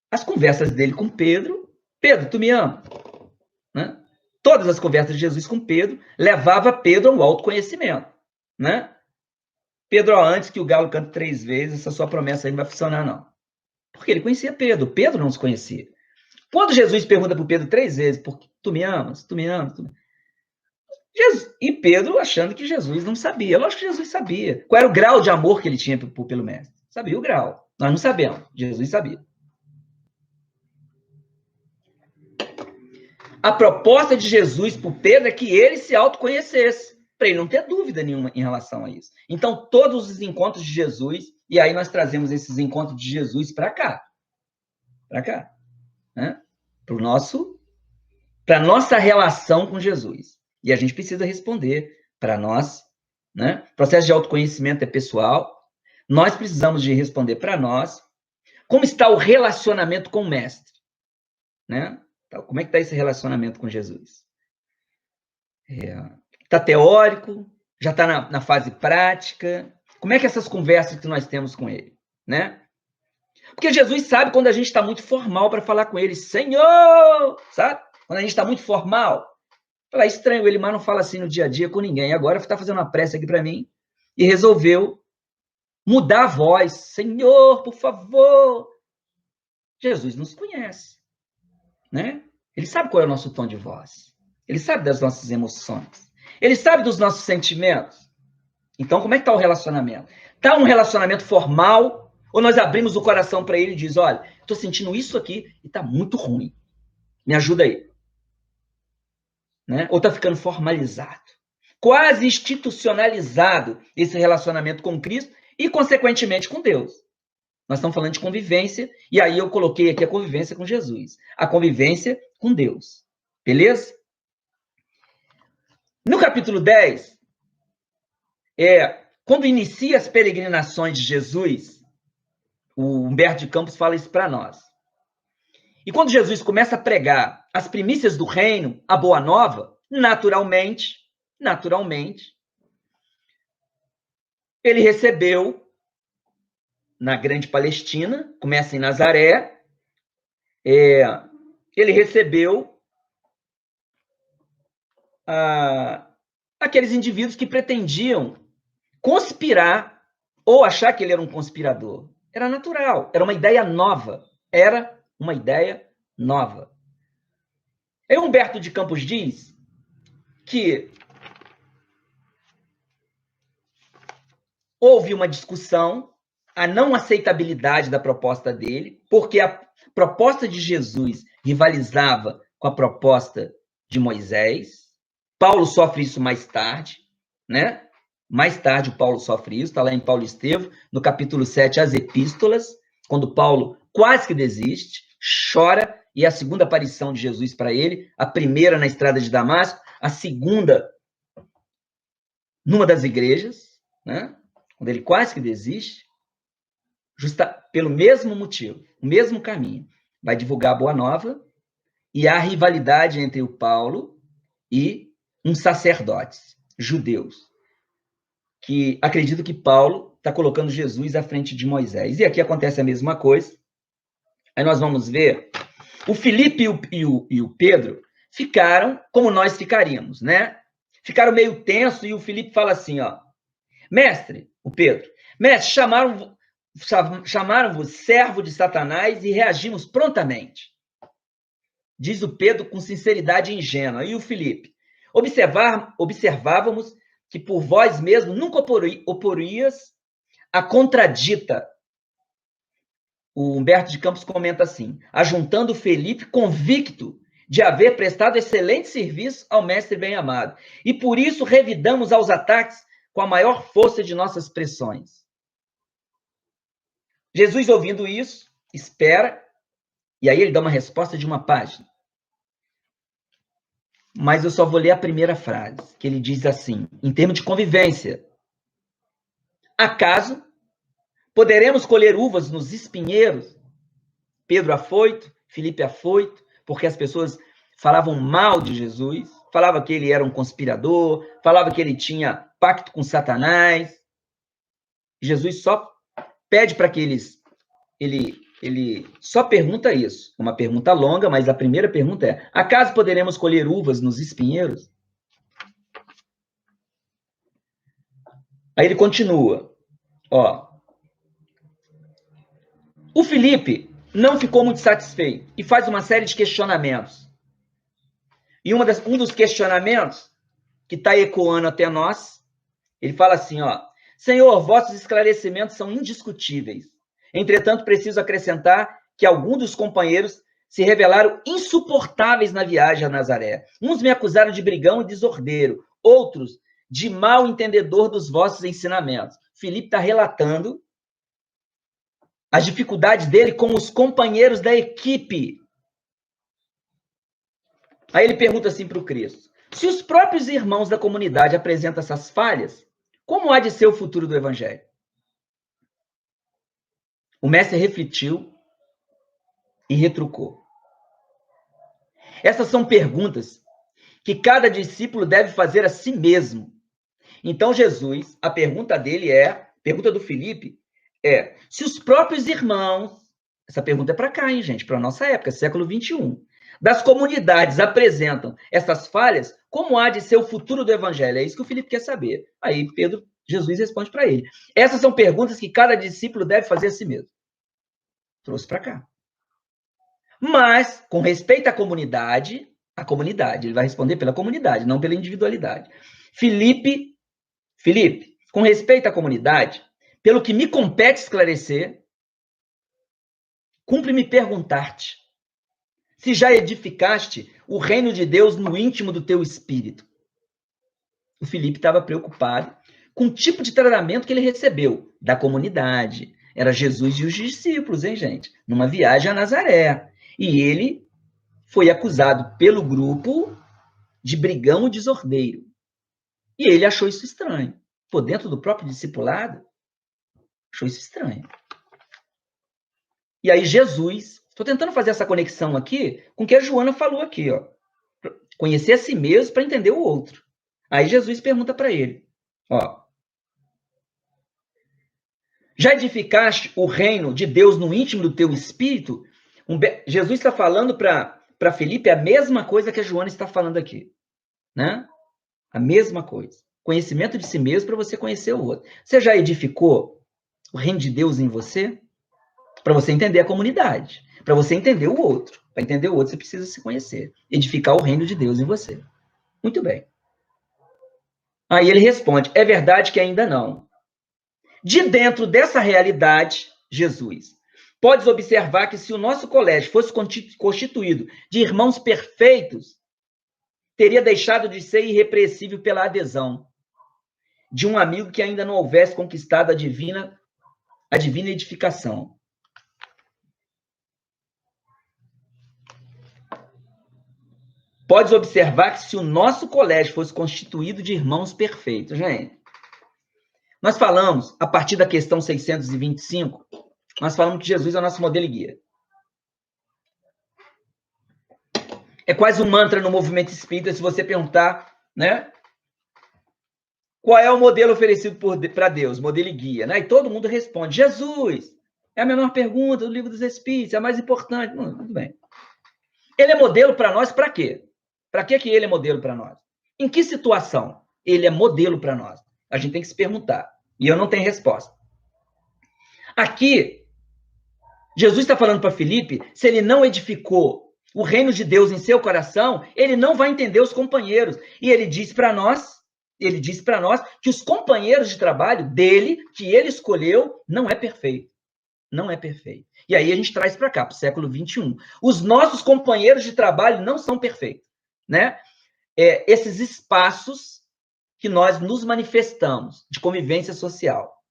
as conversas dele com Pedro, Pedro, tu me ama? Né? Todas as conversas de Jesus com Pedro levava Pedro ao autoconhecimento. Né? Pedro, ó, antes que o galo cante 3 vezes, essa sua promessa aí não vai funcionar, não. Porque ele conhecia Pedro, Pedro não se conhecia. Quando Jesus pergunta para o Pedro 3 vezes, tu me amas? Tu me amas? E Pedro achando que Jesus não sabia. Lógico que Jesus sabia. Qual era o grau de amor que ele tinha pelo mestre? Sabia o grau. Nós não sabemos. Jesus sabia. A proposta de Jesus para Pedro é que ele se autoconhecesse, para ele não ter dúvida nenhuma em relação a isso. Então, todos os encontros de Jesus, e aí nós trazemos esses encontros de Jesus para cá. Né? Para a nossa relação com Jesus. E a gente precisa responder para nós. Né? O processo de autoconhecimento é pessoal. Nós precisamos de responder para nós como está o relacionamento com o mestre. Né? Então, como é que está esse relacionamento com Jesus? Está teórico? Já está na fase prática? Como é que essas conversas que nós temos com ele? Né? Porque Jesus sabe quando a gente está muito formal para falar com ele. Senhor! Sabe? Quando a gente está muito formal. Fala, estranho, ele mais não fala assim no dia a dia com ninguém. Agora está fazendo uma prece aqui para mim e resolveu mudar a voz. Senhor, por favor, Jesus nos conhece, né? Ele sabe qual é o nosso tom de voz. Ele sabe das nossas emoções. Ele sabe dos nossos sentimentos. Então, como é que está o relacionamento? Está um relacionamento formal ou nós abrimos o coração para ele e diz, olha, estou sentindo isso aqui e está muito ruim. Me ajuda aí. Né? Ou está ficando formalizado. Quase institucionalizado esse relacionamento com Cristo e, consequentemente, com Deus. Nós estamos falando de convivência, e aí eu coloquei aqui a convivência com Jesus. A convivência com Deus. Beleza? No capítulo 10, quando inicia as peregrinações de Jesus, o Humberto de Campos fala isso para nós. E quando Jesus começa a pregar as primícias do reino, a boa nova, naturalmente, ele recebeu na grande Palestina, começa em Nazaré, ele recebeu aqueles indivíduos que pretendiam conspirar ou achar que ele era um conspirador. Era natural, era uma ideia nova. Aí Humberto de Campos diz que houve uma discussão, a não aceitabilidade da proposta dele, porque a proposta de Jesus rivalizava com a proposta de Moisés. Paulo sofre isso mais tarde, né? Mais tarde o Paulo sofre isso, está lá em Paulo e Estevão, no capítulo 7, as epístolas, quando Paulo quase que desiste, chora, e a segunda aparição de Jesus para ele, a primeira na estrada de Damasco, a segunda numa das igrejas, né? Quando ele quase que desiste, pelo mesmo motivo, o mesmo caminho. Vai divulgar a boa nova e há rivalidade entre o Paulo e uns sacerdotes judeus, que acreditam que Paulo está colocando Jesus à frente de Moisés. E aqui acontece a mesma coisa. Aí nós vamos ver, o Filipe e o Pedro ficaram como nós ficaríamos, né? Ficaram meio tenso e o Filipe fala assim, ó, mestre, o Pedro, mestre, chamaram-vos servo de Satanás e reagimos prontamente. Diz o Pedro com sinceridade ingênua. E o Filipe, observávamos que por vós mesmo nunca oporias a contradita. O Humberto de Campos comenta assim, ajuntando Felipe convicto de haver prestado excelente serviço ao mestre bem-amado. E por isso revidamos aos ataques com a maior força de nossas pressões. Jesus, ouvindo isso, espera, e aí ele dá uma resposta de uma página. Mas eu só vou ler a primeira frase, que ele diz assim, em termos de convivência. Acaso poderemos colher uvas nos espinheiros? Pedro afoito, Filipe afoito, porque as pessoas falavam mal de Jesus, falavam que ele era um conspirador, falavam que ele tinha pacto com Satanás. Jesus só pede para que ele só pergunta isso. Uma pergunta longa, mas a primeira pergunta é, acaso poderemos colher uvas nos espinheiros? Aí ele continua, ó. O Filipe não ficou muito satisfeito e faz uma série de questionamentos. E um dos questionamentos que está ecoando até nós, ele fala assim, ó, Senhor, vossos esclarecimentos são indiscutíveis. Entretanto, preciso acrescentar que alguns dos companheiros se revelaram insuportáveis na viagem a Nazaré. Uns me acusaram de brigão e desordeiro, outros de mal entendedor dos vossos ensinamentos. Filipe está relatando as dificuldades dele com os companheiros da equipe. Aí ele pergunta assim para o Cristo, se os próprios irmãos da comunidade apresentam essas falhas, como há de ser o futuro do Evangelho? O mestre refletiu e retrucou. Essas são perguntas que cada discípulo deve fazer a si mesmo. Então, Jesus, a pergunta do Filipe se os próprios irmãos, essa pergunta é para cá, hein, gente, para a nossa época, século 21, das comunidades apresentam essas falhas, como há de ser o futuro do Evangelho? É isso que o Filipe quer saber. Aí Jesus responde para ele. Essas são perguntas que cada discípulo deve fazer a si mesmo. Trouxe para cá. Mas, com respeito à comunidade, ele vai responder pela comunidade, não pela individualidade. Felipe, com respeito à comunidade, pelo que me compete esclarecer, cumpre-me perguntar-te se já edificaste o reino de Deus no íntimo do teu espírito. O Felipe estava preocupado com o tipo de tratamento que ele recebeu da comunidade. Era Jesus e os discípulos, hein, gente? Numa viagem a Nazaré. E ele foi acusado pelo grupo de brigão desordeiro. E ele achou isso estranho. Pô, dentro do próprio discipulado, achou isso estranho. E aí Jesus, estou tentando fazer essa conexão aqui com o que a Joana falou aqui, ó. Conhecer a si mesmo para entender o outro. Aí Jesus pergunta para ele, ó, já edificaste o reino de Deus no íntimo do teu espírito? Jesus está falando para Felipe a mesma coisa que a Joana está falando aqui, né? A mesma coisa. Conhecimento de si mesmo para você conhecer o outro. Você já edificou o reino de Deus em você? Para você entender a comunidade. Para você entender o outro. Para entender o outro, você precisa se conhecer. Edificar o reino de Deus em você. Muito bem. Aí ele responde, é verdade que ainda não. De dentro dessa realidade, Jesus, podes observar que se o nosso colégio fosse constituído de irmãos perfeitos, teria deixado de ser irrepreensível pela adesão de um amigo que ainda não houvesse conquistado a divina edificação. Podes observar que se o nosso colégio fosse constituído de irmãos perfeitos, gente, nós falamos, a partir da questão 625, nós falamos que Jesus é o nosso modelo e guia. É quase um mantra no movimento espírita, se você perguntar, né? Qual é o modelo oferecido para Deus? Modelo e guia, né? E todo mundo responde, Jesus! É a menor pergunta do Livro dos Espíritos, é a mais importante. Tudo bem. Ele é modelo para nós para quê? Para que ele é modelo para nós? Em que situação ele é modelo para nós? A gente tem que se perguntar. E eu não tenho resposta. Aqui, Jesus está falando para Felipe, se ele não edificou o reino de Deus em seu coração, ele não vai entender os companheiros. E ele diz para nós que os companheiros de trabalho dele, que ele escolheu, não é perfeito. Não é perfeito. E aí a gente traz para cá, para o século XXI. Os nossos companheiros de trabalho não são perfeitos, né? Esses espaços que nós nos manifestamos de convivência social,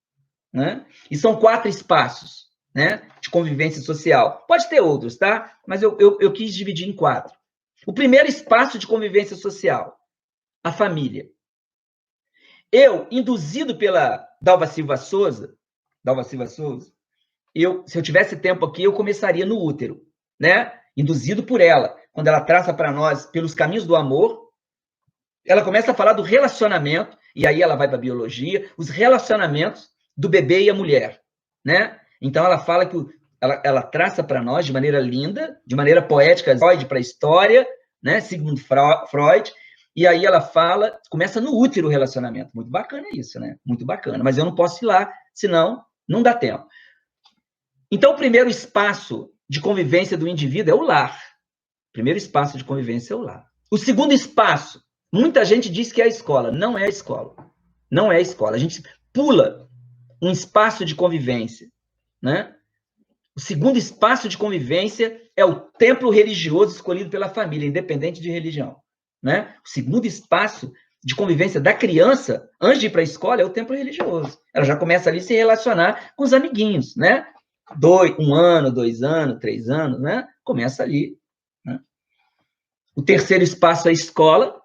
né? E são 4 espaços, né, de convivência social. Pode ter outros, tá? Mas eu quis dividir em 4. O primeiro espaço de convivência social, a família. Eu, induzido pela Dalva Silva Souza, se eu tivesse tempo aqui, eu começaria no útero, né? Induzido por ela. Quando ela traça para nós, pelos caminhos do amor, ela começa a falar do relacionamento, e aí ela vai para a biologia, os relacionamentos do bebê e a mulher, né? Então, ela fala que ela traça para nós de maneira linda, de maneira poética, Freud para a história, né? Sigmund Freud, e aí ela fala, começa no útero o relacionamento. Muito bacana isso, né? Muito bacana. Mas eu não posso ir lá, senão não dá tempo. Então, o primeiro espaço de convivência do indivíduo é o lar. O primeiro espaço de convivência é o lar. O segundo espaço, muita gente diz que é a escola. Não é a escola. Não é a escola. A gente pula um espaço de convivência, né? O segundo espaço de convivência é o templo religioso escolhido pela família, independente de religião, né? O segundo espaço de convivência da criança, antes de ir para a escola, é o templo religioso. Ela já começa ali a se relacionar com os amiguinhos, né? 1 ano, 2 anos, 3 anos, né? Começa ali, né? O terceiro espaço é a escola,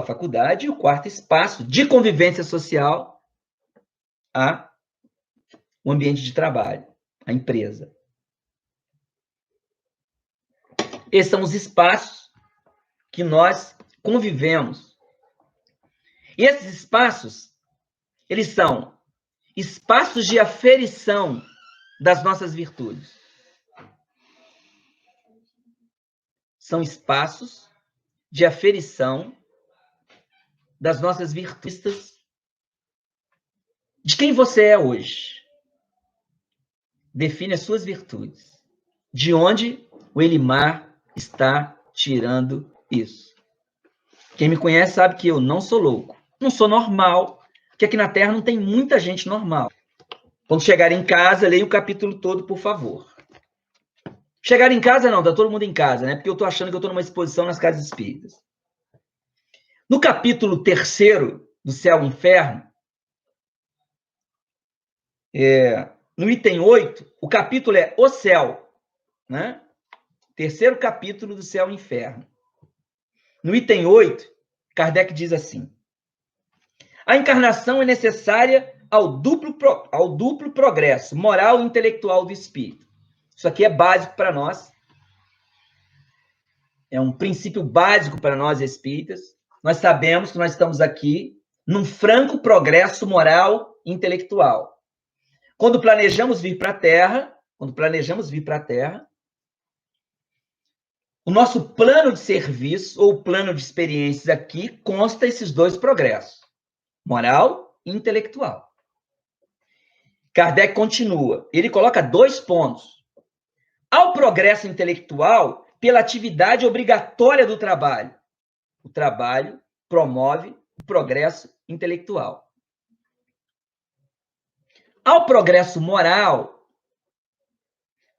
faculdade, e o quarto espaço de convivência social, o ambiente de trabalho, a empresa. Esses são os espaços que nós convivemos. E esses espaços, eles são espaços de aferição das nossas virtudes. São espaços de aferição das nossas virtudes, de quem você é hoje. Define as suas virtudes. De onde o Elimar está tirando isso? Quem me conhece sabe que eu não sou louco, não sou normal, porque aqui na Terra não tem muita gente normal. Quando chegar em casa, leia o capítulo todo, por favor. Chegar em casa, não, tá todo mundo em casa, né? Porque eu tô achando que eu tô numa exposição nas casas espíritas. No capítulo 3º do Céu e Inferno, no item 8, o capítulo é O Céu, né? 3º capítulo do Céu e Inferno. No item 8, Kardec diz assim: a encarnação é necessária ao duplo progresso moral e intelectual do espírito. Isso aqui é básico para nós. É um princípio básico para nós espíritas. Nós sabemos que nós estamos aqui num franco progresso moral e intelectual. Quando planejamos vir para a Terra, o nosso plano de serviço ou plano de experiências aqui consta esses dois progressos, moral e intelectual. Kardec continua, ele coloca 2 pontos. Ao progresso intelectual, pela atividade obrigatória do trabalho. O trabalho promove o progresso intelectual. Ao progresso moral,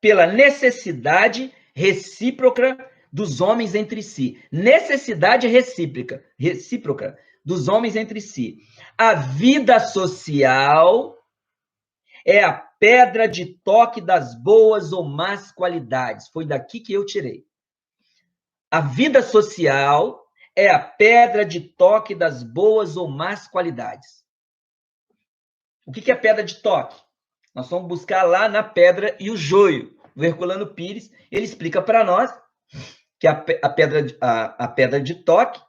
pela necessidade recíproca dos homens entre si. Necessidade recíproca dos homens entre si. A vida social é a pedra de toque das boas ou más qualidades. Foi daqui que eu tirei. A vida social é a pedra de toque das boas ou más qualidades. O que é pedra de toque? Nós vamos buscar lá na Pedra e o Joio. O Herculano Pires, ele explica para nós que a pedra de toque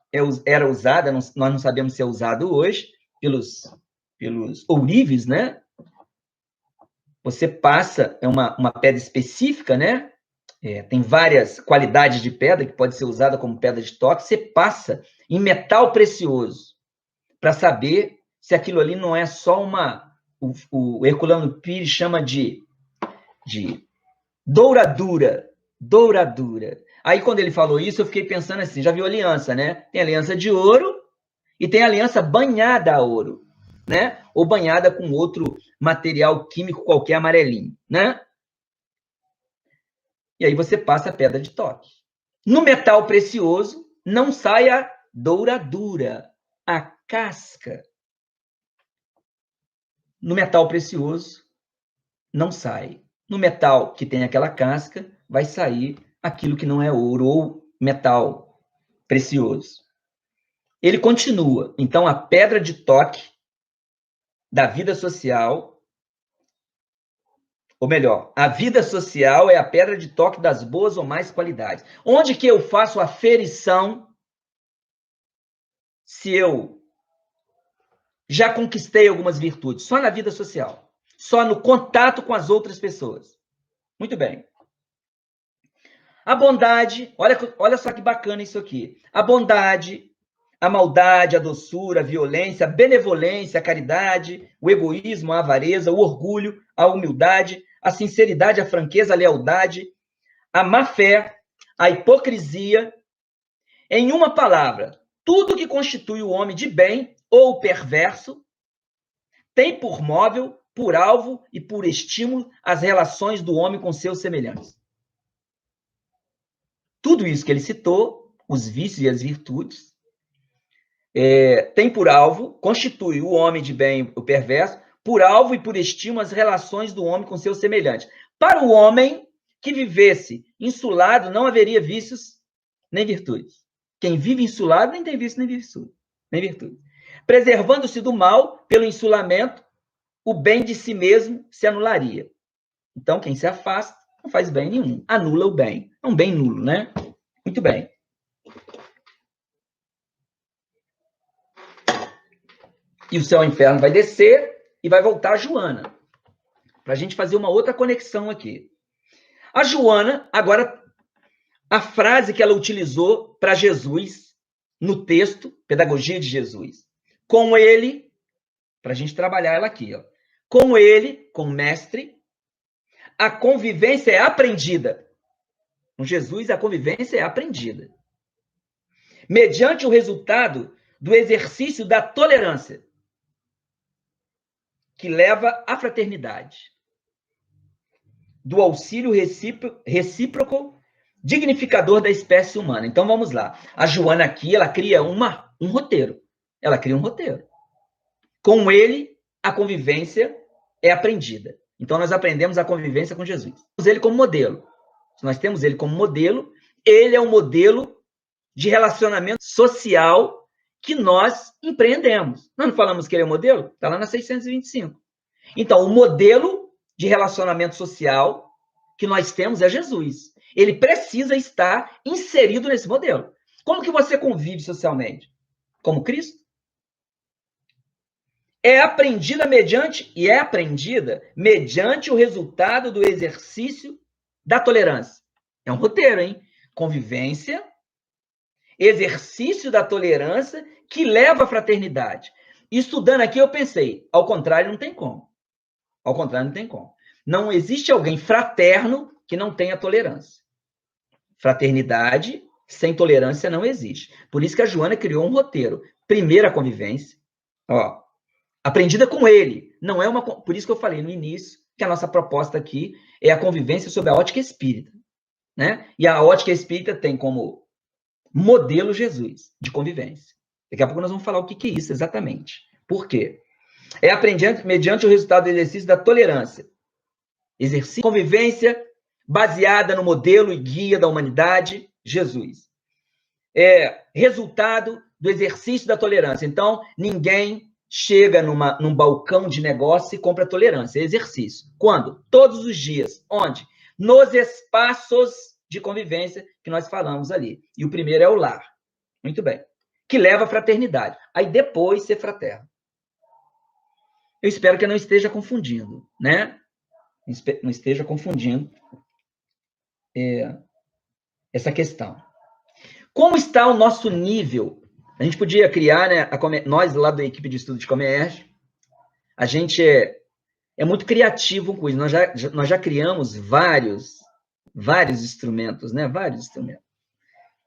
era usada, nós não sabemos se é usado hoje, pelos ourives, né? Você passa, é uma pedra específica, né? Tem várias qualidades de pedra que pode ser usada como pedra de toque. Você passa em metal precioso para saber se aquilo ali não é só o Herculano Pires chama de douradura. Aí, quando ele falou isso, eu fiquei pensando assim, já viu aliança, né? Tem aliança de ouro e tem aliança banhada a ouro, né? Ou banhada com outro material químico qualquer amarelinho, né? E aí você passa a pedra de toque. No metal precioso, não sai a douradura, a casca. No metal precioso, não sai. No metal que tem aquela casca, vai sair aquilo que não é ouro ou metal precioso. Ele continua. Então, a pedra de toque da vida social, ou melhor, a vida social é a pedra de toque das boas ou mais qualidades. Onde que eu faço a aferição se eu já conquistei algumas virtudes? Só na vida social. Só no contato com as outras pessoas. Muito bem. A bondade, olha só que bacana isso aqui. A bondade, a maldade, a doçura, a violência, a benevolência, a caridade, o egoísmo, a avareza, o orgulho, a humildade, a sinceridade, a franqueza, a lealdade, a má-fé, a hipocrisia. Em uma palavra, tudo que constitui o homem de bem ou perverso tem por móvel, por alvo e por estímulo as relações do homem com seus semelhantes. Tudo isso que ele citou, os vícios e as virtudes, tem por alvo, constitui o homem de bem, o perverso, por alvo e por estímulo as relações do homem com seus semelhantes. Para o homem que vivesse insulado, não haveria vícios nem virtudes. Quem vive insulado nem tem vício nem virtude. Preservando-se do mal pelo insulamento, o bem de si mesmo se anularia. Então, quem se afasta não faz bem nenhum, anula o bem. É um bem nulo, né? Muito bem. E o céu e o inferno vai descer e vai voltar a Joana. Para a gente fazer uma outra conexão aqui. A Joana, agora, a frase que ela utilizou para Jesus, no texto, Pedagogia de Jesus. Com ele, para a gente trabalhar ela aqui, ó. Com ele, com o mestre, a convivência é aprendida. Com Jesus, a convivência é aprendida. Mediante o resultado do exercício da tolerância, que leva à fraternidade, do auxílio recíproco, dignificador da espécie humana. Então, vamos lá. A Joana aqui, ela cria um roteiro. Ela cria um roteiro. Com ele, a convivência é aprendida. Então, nós aprendemos a convivência com Jesus. Temos ele como modelo. Se nós temos ele como modelo, ele é um modelo de relacionamento social que nós empreendemos. Nós não falamos que ele é o modelo? Está lá na 625. Então, o modelo de relacionamento social que nós temos é Jesus. Ele precisa estar inserido nesse modelo. Como que você convive socialmente? Como Cristo? É aprendida mediante o resultado do exercício da tolerância. É um roteiro, hein? Convivência, exercício da tolerância que leva à fraternidade. Estudando aqui, eu pensei, ao contrário, não tem como. Ao contrário, não tem como. Não existe alguém fraterno que não tenha tolerância. Fraternidade sem tolerância não existe. Por isso que a Joana criou um roteiro. Primeiro, a convivência. Aprendida com ele. Não é uma. Por isso que eu falei no início que a nossa proposta aqui é a convivência sob a ótica espírita. Né? E a ótica espírita tem como modelo Jesus de convivência. Daqui a pouco nós vamos falar o que é isso exatamente. Por quê? É aprendida mediante o resultado do exercício da tolerância. Exercício, convivência baseada no modelo e guia da humanidade, Jesus. É resultado do exercício da tolerância. Então, ninguém chega num balcão de negócio e compra tolerância. É exercício. Quando? Todos os dias. Onde? Nos espaços de convivência que nós falamos ali. E o primeiro é o lar. Muito bem. Que leva à fraternidade. Aí depois ser fraterno. Eu espero que eu não esteja confundindo, né? Não esteja confundindo essa questão. Como está o nosso nível? A gente podia criar, né? Nós, lá da equipe de estudo de Comerge, a gente é muito criativo com isso. Nós já criamos vários instrumentos, né? Vários instrumentos.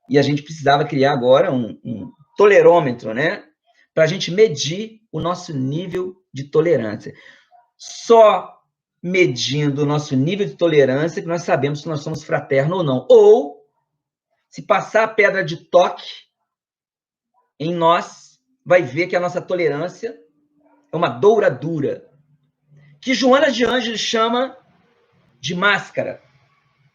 E a gente precisava criar agora um tolerômetro, né? Para a gente medir o nosso nível de tolerância. Só medindo o nosso nível de tolerância que nós sabemos se nós somos fraternos ou não. Ou, se passar a pedra de toque em nós, vai ver que a nossa tolerância é uma douradura, que Joana de Ângeles chama de máscara,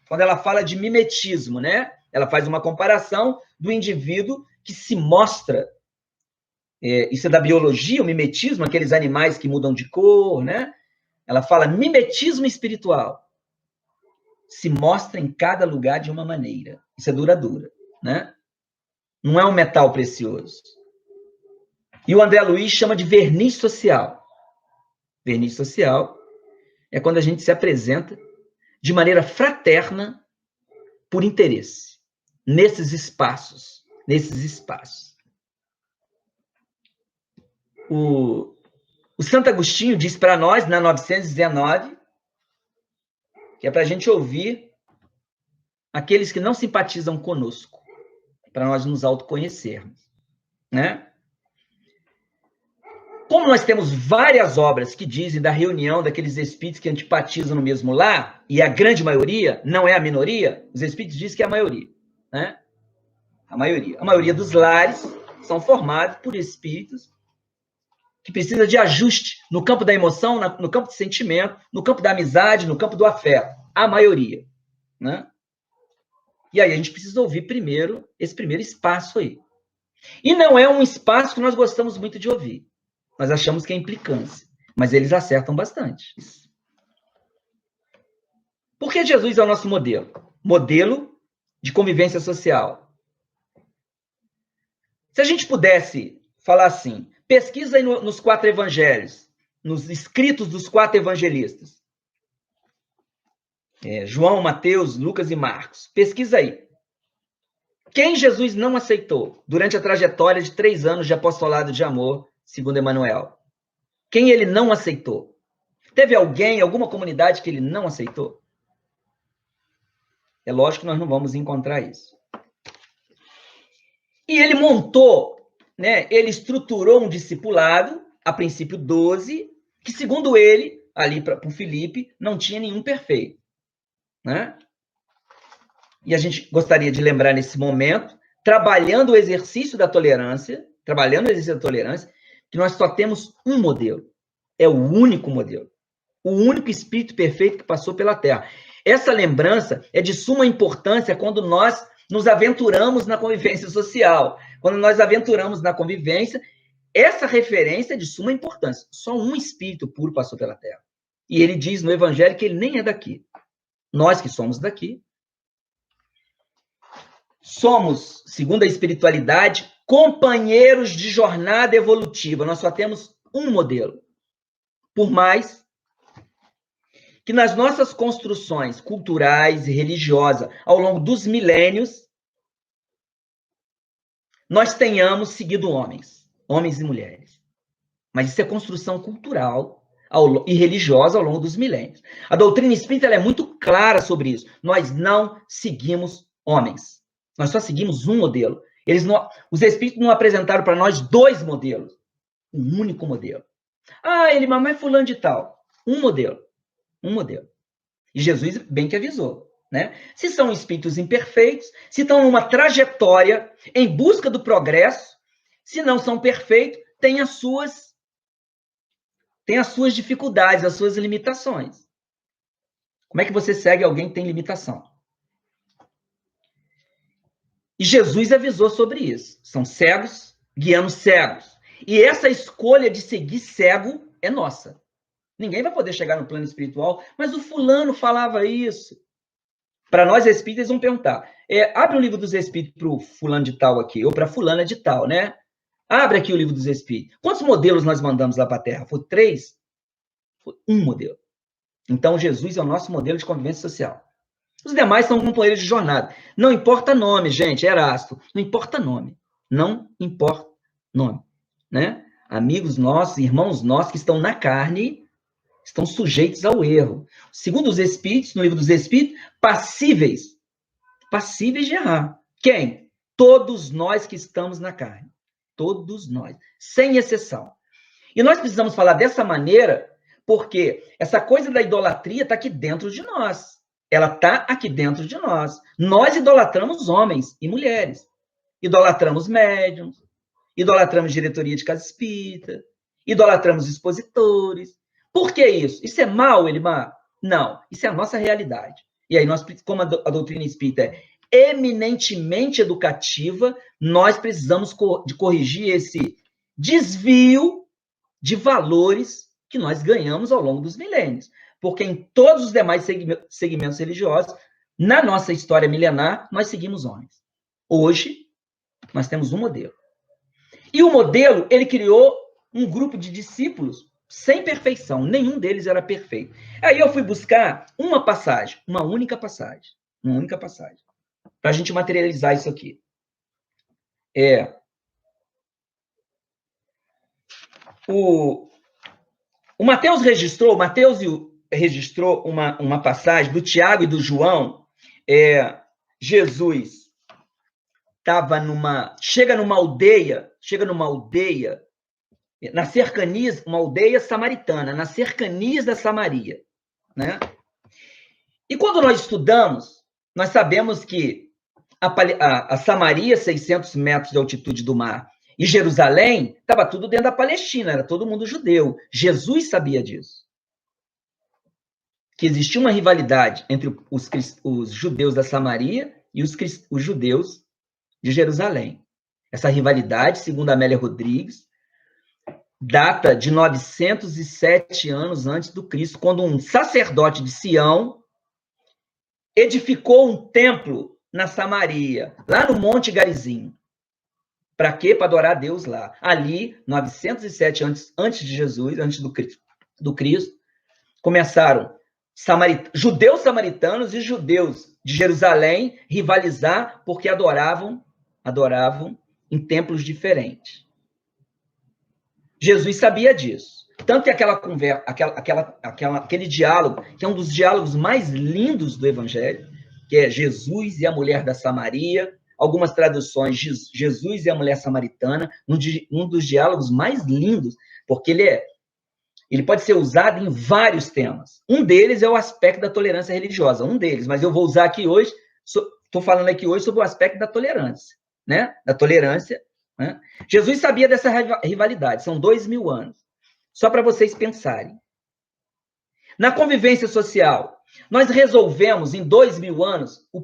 quando ela fala de mimetismo, né? Ela faz uma comparação do indivíduo que se mostra, isso é da biologia, o mimetismo, aqueles animais que mudam de cor, né? Ela fala mimetismo espiritual. Se mostra em cada lugar de uma maneira. Isso é duradoura, né? Não é um metal precioso. E o André Luiz chama de verniz social. Verniz social é quando a gente se apresenta de maneira fraterna por interesse. Nesses espaços. O Santo Agostinho diz para nós, na 919, que é para a gente ouvir aqueles que não simpatizam conosco, para nós nos autoconhecermos, né? Como nós temos várias obras que dizem da reunião daqueles espíritos que antipatizam no mesmo lar, e a grande maioria, não é a minoria, os espíritos dizem que é a maioria, né? A maioria dos lares são formados por espíritos que precisam de ajuste no campo da emoção, no campo do sentimento, no campo da amizade, no campo do afeto. A maioria, né? E aí a gente precisa ouvir primeiro esse primeiro espaço aí. E não é um espaço que nós gostamos muito de ouvir. Nós achamos que é implicância. Mas eles acertam bastante. Por que Jesus é o nosso modelo? Modelo de convivência social. Se a gente pudesse falar assim, pesquisa aí nos 4 evangelhos, nos escritos dos 4 evangelistas. João, Mateus, Lucas e Marcos. Pesquisa aí. Quem Jesus não aceitou durante a trajetória de 3 anos de apostolado de amor, segundo Emmanuel? Quem ele não aceitou? Teve alguém, alguma comunidade que ele não aceitou? É lógico que nós não vamos encontrar isso. E ele montou, né, ele estruturou um discipulado, a princípio 12, que segundo ele, ali para o Filipe, não tinha nenhum perfeito. Né? E a gente gostaria de lembrar nesse momento, trabalhando o exercício da tolerância, que nós só temos um modelo. É o único modelo. O único Espírito perfeito que passou pela Terra. Essa lembrança é de suma importância quando nós nos aventuramos na convivência social. Quando nós aventuramos na convivência, essa referência é de suma importância. Só um Espírito puro passou pela Terra. E ele diz no Evangelho que ele nem é daqui. Nós que somos daqui, somos, segundo a espiritualidade, companheiros de jornada evolutiva. Nós só temos um modelo. Por mais que nas nossas construções culturais e religiosas, ao longo dos milênios, nós tenhamos seguido homens e mulheres. Mas isso é construção cultural e religiosa ao longo dos milênios. A doutrina espírita ela é muito clara sobre isso. Nós não seguimos homens. Nós só seguimos um modelo. Os espíritos não apresentaram para nós dois modelos. Um único modelo. Mas fulano de tal. Um modelo. E Jesus bem que avisou, né? Se são espíritos imperfeitos, se estão numa trajetória em busca do progresso, se não são perfeitos, têm as suas dificuldades, as suas limitações. Como é que você segue alguém que tem limitação? E Jesus avisou sobre isso. São cegos guiando cegos. E essa escolha de seguir cego é nossa. Ninguém vai poder chegar no plano espiritual, mas o fulano falava isso. Para nós espíritas, vão perguntar. Abre o livro dos espíritos para o fulano de tal aqui, ou para fulana de tal, né? Abre aqui o livro dos espíritos. Quantos modelos nós mandamos lá para a Terra? Foi 3? Foi um modelo. Então, Jesus é o nosso modelo de convivência social. Os demais são companheiros de jornada. Não importa nome, gente, Erasto. Não importa nome. Não importa nome. Né? Amigos nossos, irmãos nossos que estão na carne, estão sujeitos ao erro. Segundo os Espíritos, no livro dos Espíritos, passíveis de errar. Quem? Todos nós que estamos na carne. Todos nós, sem exceção. E nós precisamos falar dessa maneira, porque essa coisa da idolatria está aqui dentro de nós. Ela está aqui dentro de nós. Nós idolatramos homens e mulheres. Idolatramos médiums, idolatramos diretoria de casa espírita, idolatramos expositores. Por que isso? Isso é mal, Elimar? Não, isso é a nossa realidade. E aí, nós, como a doutrina espírita é eminentemente educativa, nós precisamos de corrigir esse desvio de valores que nós ganhamos ao longo dos milênios. Porque em todos os demais segmentos religiosos, na nossa história milenar, nós seguimos homens. Hoje, nós temos um modelo. E o modelo, ele criou um grupo de discípulos sem perfeição. Nenhum deles era perfeito. Aí eu fui buscar uma passagem, uma única passagem, para a gente materializar isso aqui. O Mateus registrou uma passagem do Tiago e do João. Jesus chega numa aldeia, nas cercanias, uma aldeia samaritana, nas cercanias da Samaria, né? E quando nós estudamos, nós sabemos que a Samaria, 600 metros de altitude do mar, e Jerusalém, estava tudo dentro da Palestina, era todo mundo judeu. Jesus sabia disso. Que existia uma rivalidade entre os judeus da Samaria e os judeus de Jerusalém. Essa rivalidade, segundo Amélia Rodrigues, data de 907 anos antes do Cristo, quando um sacerdote de Sião edificou um templo na Samaria, lá no Monte Garizim. Para quê? Para adorar a Deus lá. Ali, 907 antes de Jesus, antes do Cristo, começaram judeus samaritanos e judeus de Jerusalém rivalizar porque adoravam em templos diferentes. Jesus sabia disso. Tanto que aquela conversa, aquele diálogo, que é um dos diálogos mais lindos do Evangelho, que é Jesus e a mulher da Samaria. Algumas traduções, Jesus e a mulher samaritana, um dos diálogos mais lindos, porque ele pode ser usado em vários temas. Um deles é o aspecto da tolerância religiosa, um deles, mas eu vou usar aqui hoje, estou falando aqui hoje sobre o aspecto da tolerância, né? Da tolerância, né? Jesus sabia dessa rivalidade, são 2000 anos. Só para vocês pensarem. Na convivência social, nós resolvemos em 2000 anos o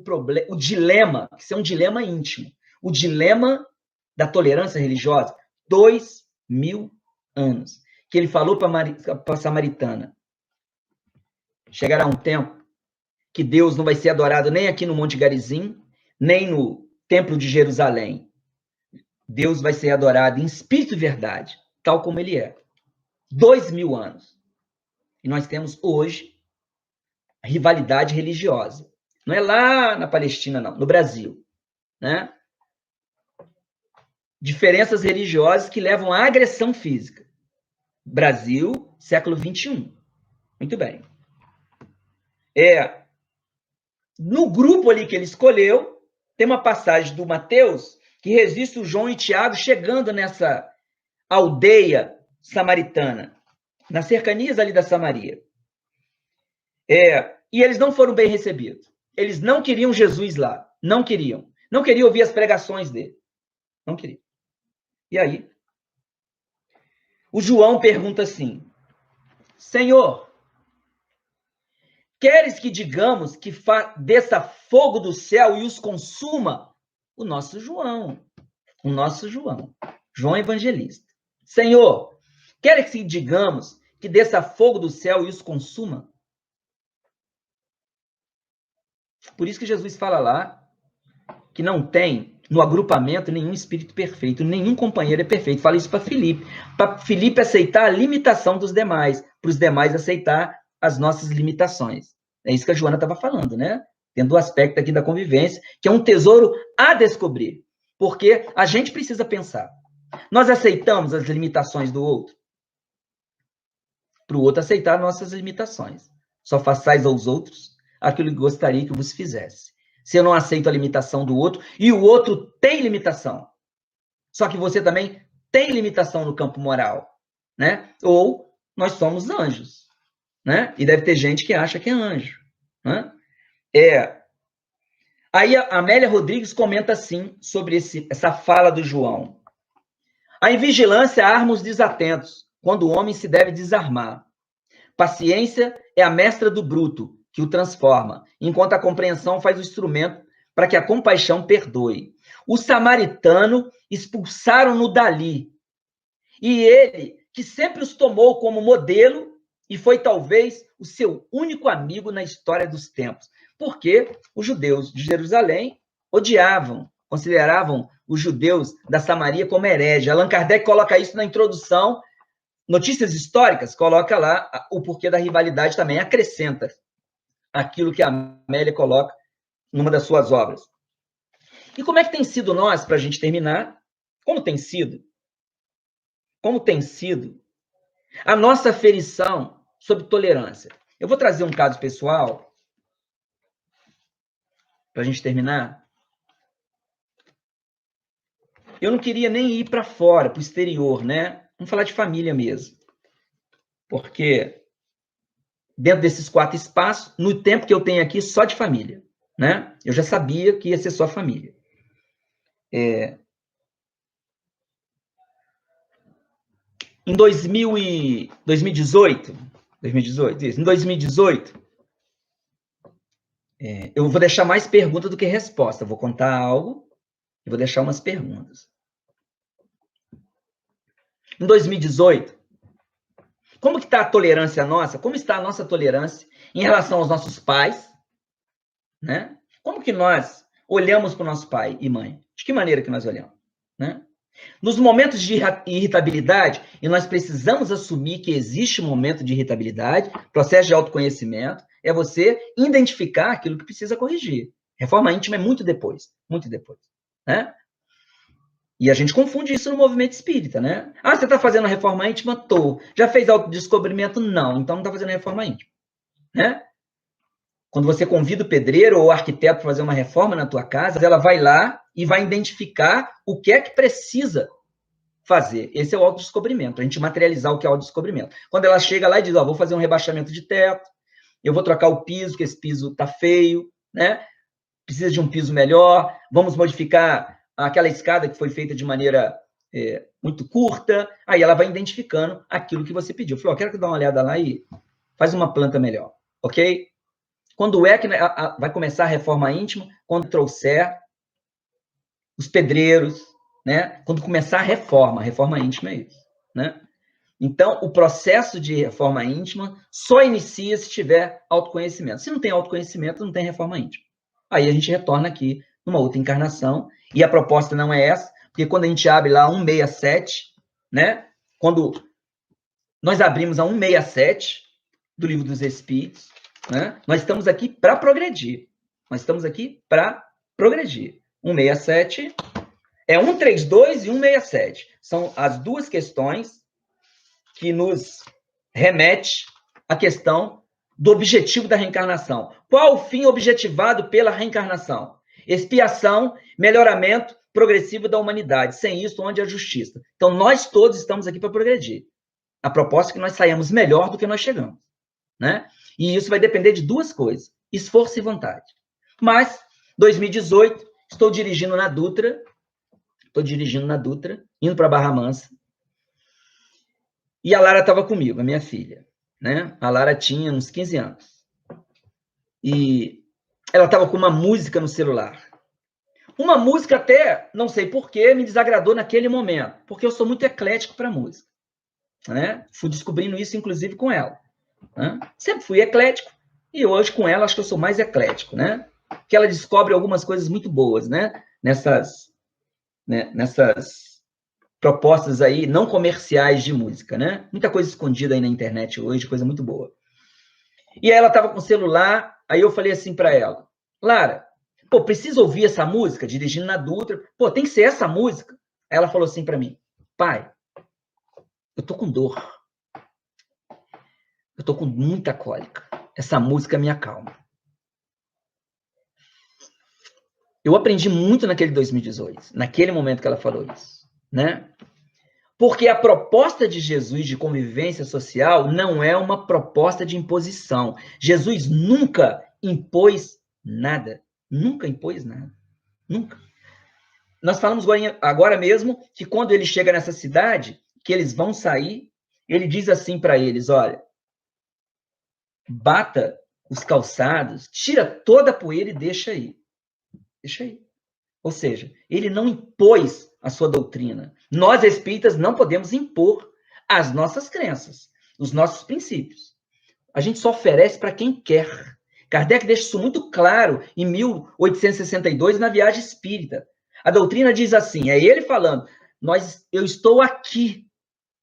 dilema, que é um dilema íntimo, o dilema da tolerância religiosa, 2000 anos, que ele falou para a samaritana. Chegará um tempo que Deus não vai ser adorado nem aqui no Monte Garizim, nem no Templo de Jerusalém. Deus vai ser adorado em espírito e verdade, tal como ele é. 2000 anos. E nós temos hoje rivalidade religiosa. Não é lá na Palestina, não, no Brasil, né? Diferenças religiosas que levam à agressão física. Brasil, século 21. Muito bem. No grupo ali que ele escolheu, tem uma passagem do Mateus que registra o João e Tiago chegando nessa aldeia samaritana, nas cercanias ali da Samaria. E eles não foram bem recebidos. Eles não queriam Jesus lá. Não queriam. Não queriam ouvir as pregações dele. Não queriam. E aí? O João pergunta assim: Senhor, queres que digamos que desça fogo do céu e os consuma? O nosso João. João Evangelista. Senhor, queres que digamos que desça fogo do céu e os consuma? Por isso que Jesus fala lá que não tem no agrupamento nenhum espírito perfeito, nenhum companheiro é perfeito. Fala isso para Filipe aceitar a limitação dos demais, para os demais aceitar as nossas limitações. É isso que a Joana estava falando, né? Tendo o aspecto aqui da convivência, que é um tesouro a descobrir, porque a gente precisa pensar. Nós aceitamos as limitações do outro? Para o outro aceitar nossas limitações. Só façais aos outros aquilo que gostaria que vos fizesse. Se eu não aceito a limitação do outro, e o outro tem limitação, só que você também tem limitação no campo moral, né? Ou nós somos anjos, né? E deve ter gente que acha que é anjo, né? Aí a Amélia Rodrigues comenta assim sobre essa fala do João. A invigilância arma os desatentos, quando o homem se deve desarmar. Paciência é a mestra do bruto, que o transforma, enquanto a compreensão faz o instrumento para que a compaixão perdoe. O samaritano expulsaram-no dali, e ele, que sempre os tomou como modelo, e foi talvez o seu único amigo na história dos tempos, porque os judeus de Jerusalém odiavam, consideravam os judeus da Samaria como herege. Allan Kardec coloca isso na introdução, Notícias Históricas, coloca lá o porquê da rivalidade também, acrescenta aquilo que a Amélia coloca numa das suas obras. E como é que tem sido nós, para a gente terminar, como tem sido a nossa aferição sobre tolerância? Eu vou trazer um caso pessoal, para a gente terminar. Eu não queria nem ir para fora, para o exterior, né? Vamos falar de família mesmo. Porque dentro desses 4 espaços, no tempo que eu tenho aqui, só de família, né? Eu já sabia que ia ser só família. Em 2018, eu vou deixar mais pergunta do que resposta. Eu vou contar algo e vou deixar umas perguntas. Em 2018, como que está a tolerância nossa? Como está a nossa tolerância em relação aos nossos pais? Né? Como que nós olhamos para o nosso pai e mãe? De que maneira que nós olhamos? Né? Nos momentos de irritabilidade, e nós precisamos assumir que existe um momento de irritabilidade, processo de autoconhecimento, é você identificar aquilo que precisa corrigir. Reforma íntima é muito depois, né? E a gente confunde isso no movimento espírita, né? Ah, você está fazendo a reforma íntima? Tô. Já fez autodescobrimento? Não. Então não está fazendo a reforma íntima, né? Quando você convida o pedreiro ou o arquiteto para fazer uma reforma na tua casa, ela vai lá e vai identificar o que é que precisa fazer. Esse é o autodescobrimento, a gente materializar o que é o autodescobrimento. Quando ela chega lá e diz, ó, vou fazer um rebaixamento de teto, eu vou trocar o piso, que esse piso está feio, né? Precisa de um piso melhor, vamos modificar aquela escada que foi feita de maneira muito curta, aí ela vai identificando aquilo que você pediu. Falou, quero que dê uma olhada lá e faz uma planta melhor, ok? Quando é que vai começar a reforma íntima? Quando trouxer os pedreiros, né? Quando começar a reforma íntima é isso, né? Então, o processo de reforma íntima só inicia se tiver autoconhecimento. Se não tem autoconhecimento, não tem reforma íntima. Aí a gente retorna aqui numa outra encarnação, e a proposta não é essa, porque quando a gente abre lá 167, né? Quando nós abrimos a 167 do Livro dos Espíritos, né? Nós estamos aqui para progredir. Nós estamos aqui para progredir. 167 é 132 e 167. São as duas questões que nos remete à questão do objetivo da reencarnação. Qual o fim objetivado pela reencarnação? Expiação, melhoramento progressivo da humanidade. Sem isso, onde a justiça? Então, nós todos estamos aqui para progredir. A proposta é que nós saímos melhor do que nós chegamos, né? E isso vai depender de duas coisas, esforço e vontade. Mas, 2018, estou dirigindo na Dutra, indo para Barra Mansa, e a Lara estava comigo, a minha filha, né? A Lara tinha uns 15 anos. E ela estava com uma música no celular. Uma música até, não sei porquê, me desagradou naquele momento, porque eu sou muito eclético para música, né? Fui descobrindo isso, inclusive, com ela. Né? Sempre fui eclético, e hoje, com ela, acho que eu sou mais eclético, né? Que ela descobre algumas coisas muito boas, né? Nessas propostas aí não comerciais de música, né? Muita coisa escondida aí na internet hoje, coisa muito boa. E aí ela estava com o celular, aí eu falei assim para ela, Lara, pô, precisa ouvir essa música, dirigindo na Dutra, pô, tem que ser essa música. Aí ela falou assim para mim, pai, eu tô com dor, eu tô com muita cólica, essa música me acalma. Eu aprendi muito naquele 2018, naquele momento que ela falou isso, né? Porque a proposta de Jesus de convivência social não é uma proposta de imposição. Jesus nunca impôs nada. Nunca impôs nada. Nunca. Nós falamos agora mesmo que quando ele chega nessa cidade, que eles vão sair, ele diz assim para eles, olha, bata os calçados, tira toda a poeira e deixa aí. Deixa aí. Ou seja, ele não impôs a sua doutrina. Nós, espíritas, não podemos impor as nossas crenças, os nossos princípios. A gente só oferece para quem quer. Kardec deixa isso muito claro em 1862, na Viagem Espírita. A doutrina diz assim, é ele falando, eu estou aqui.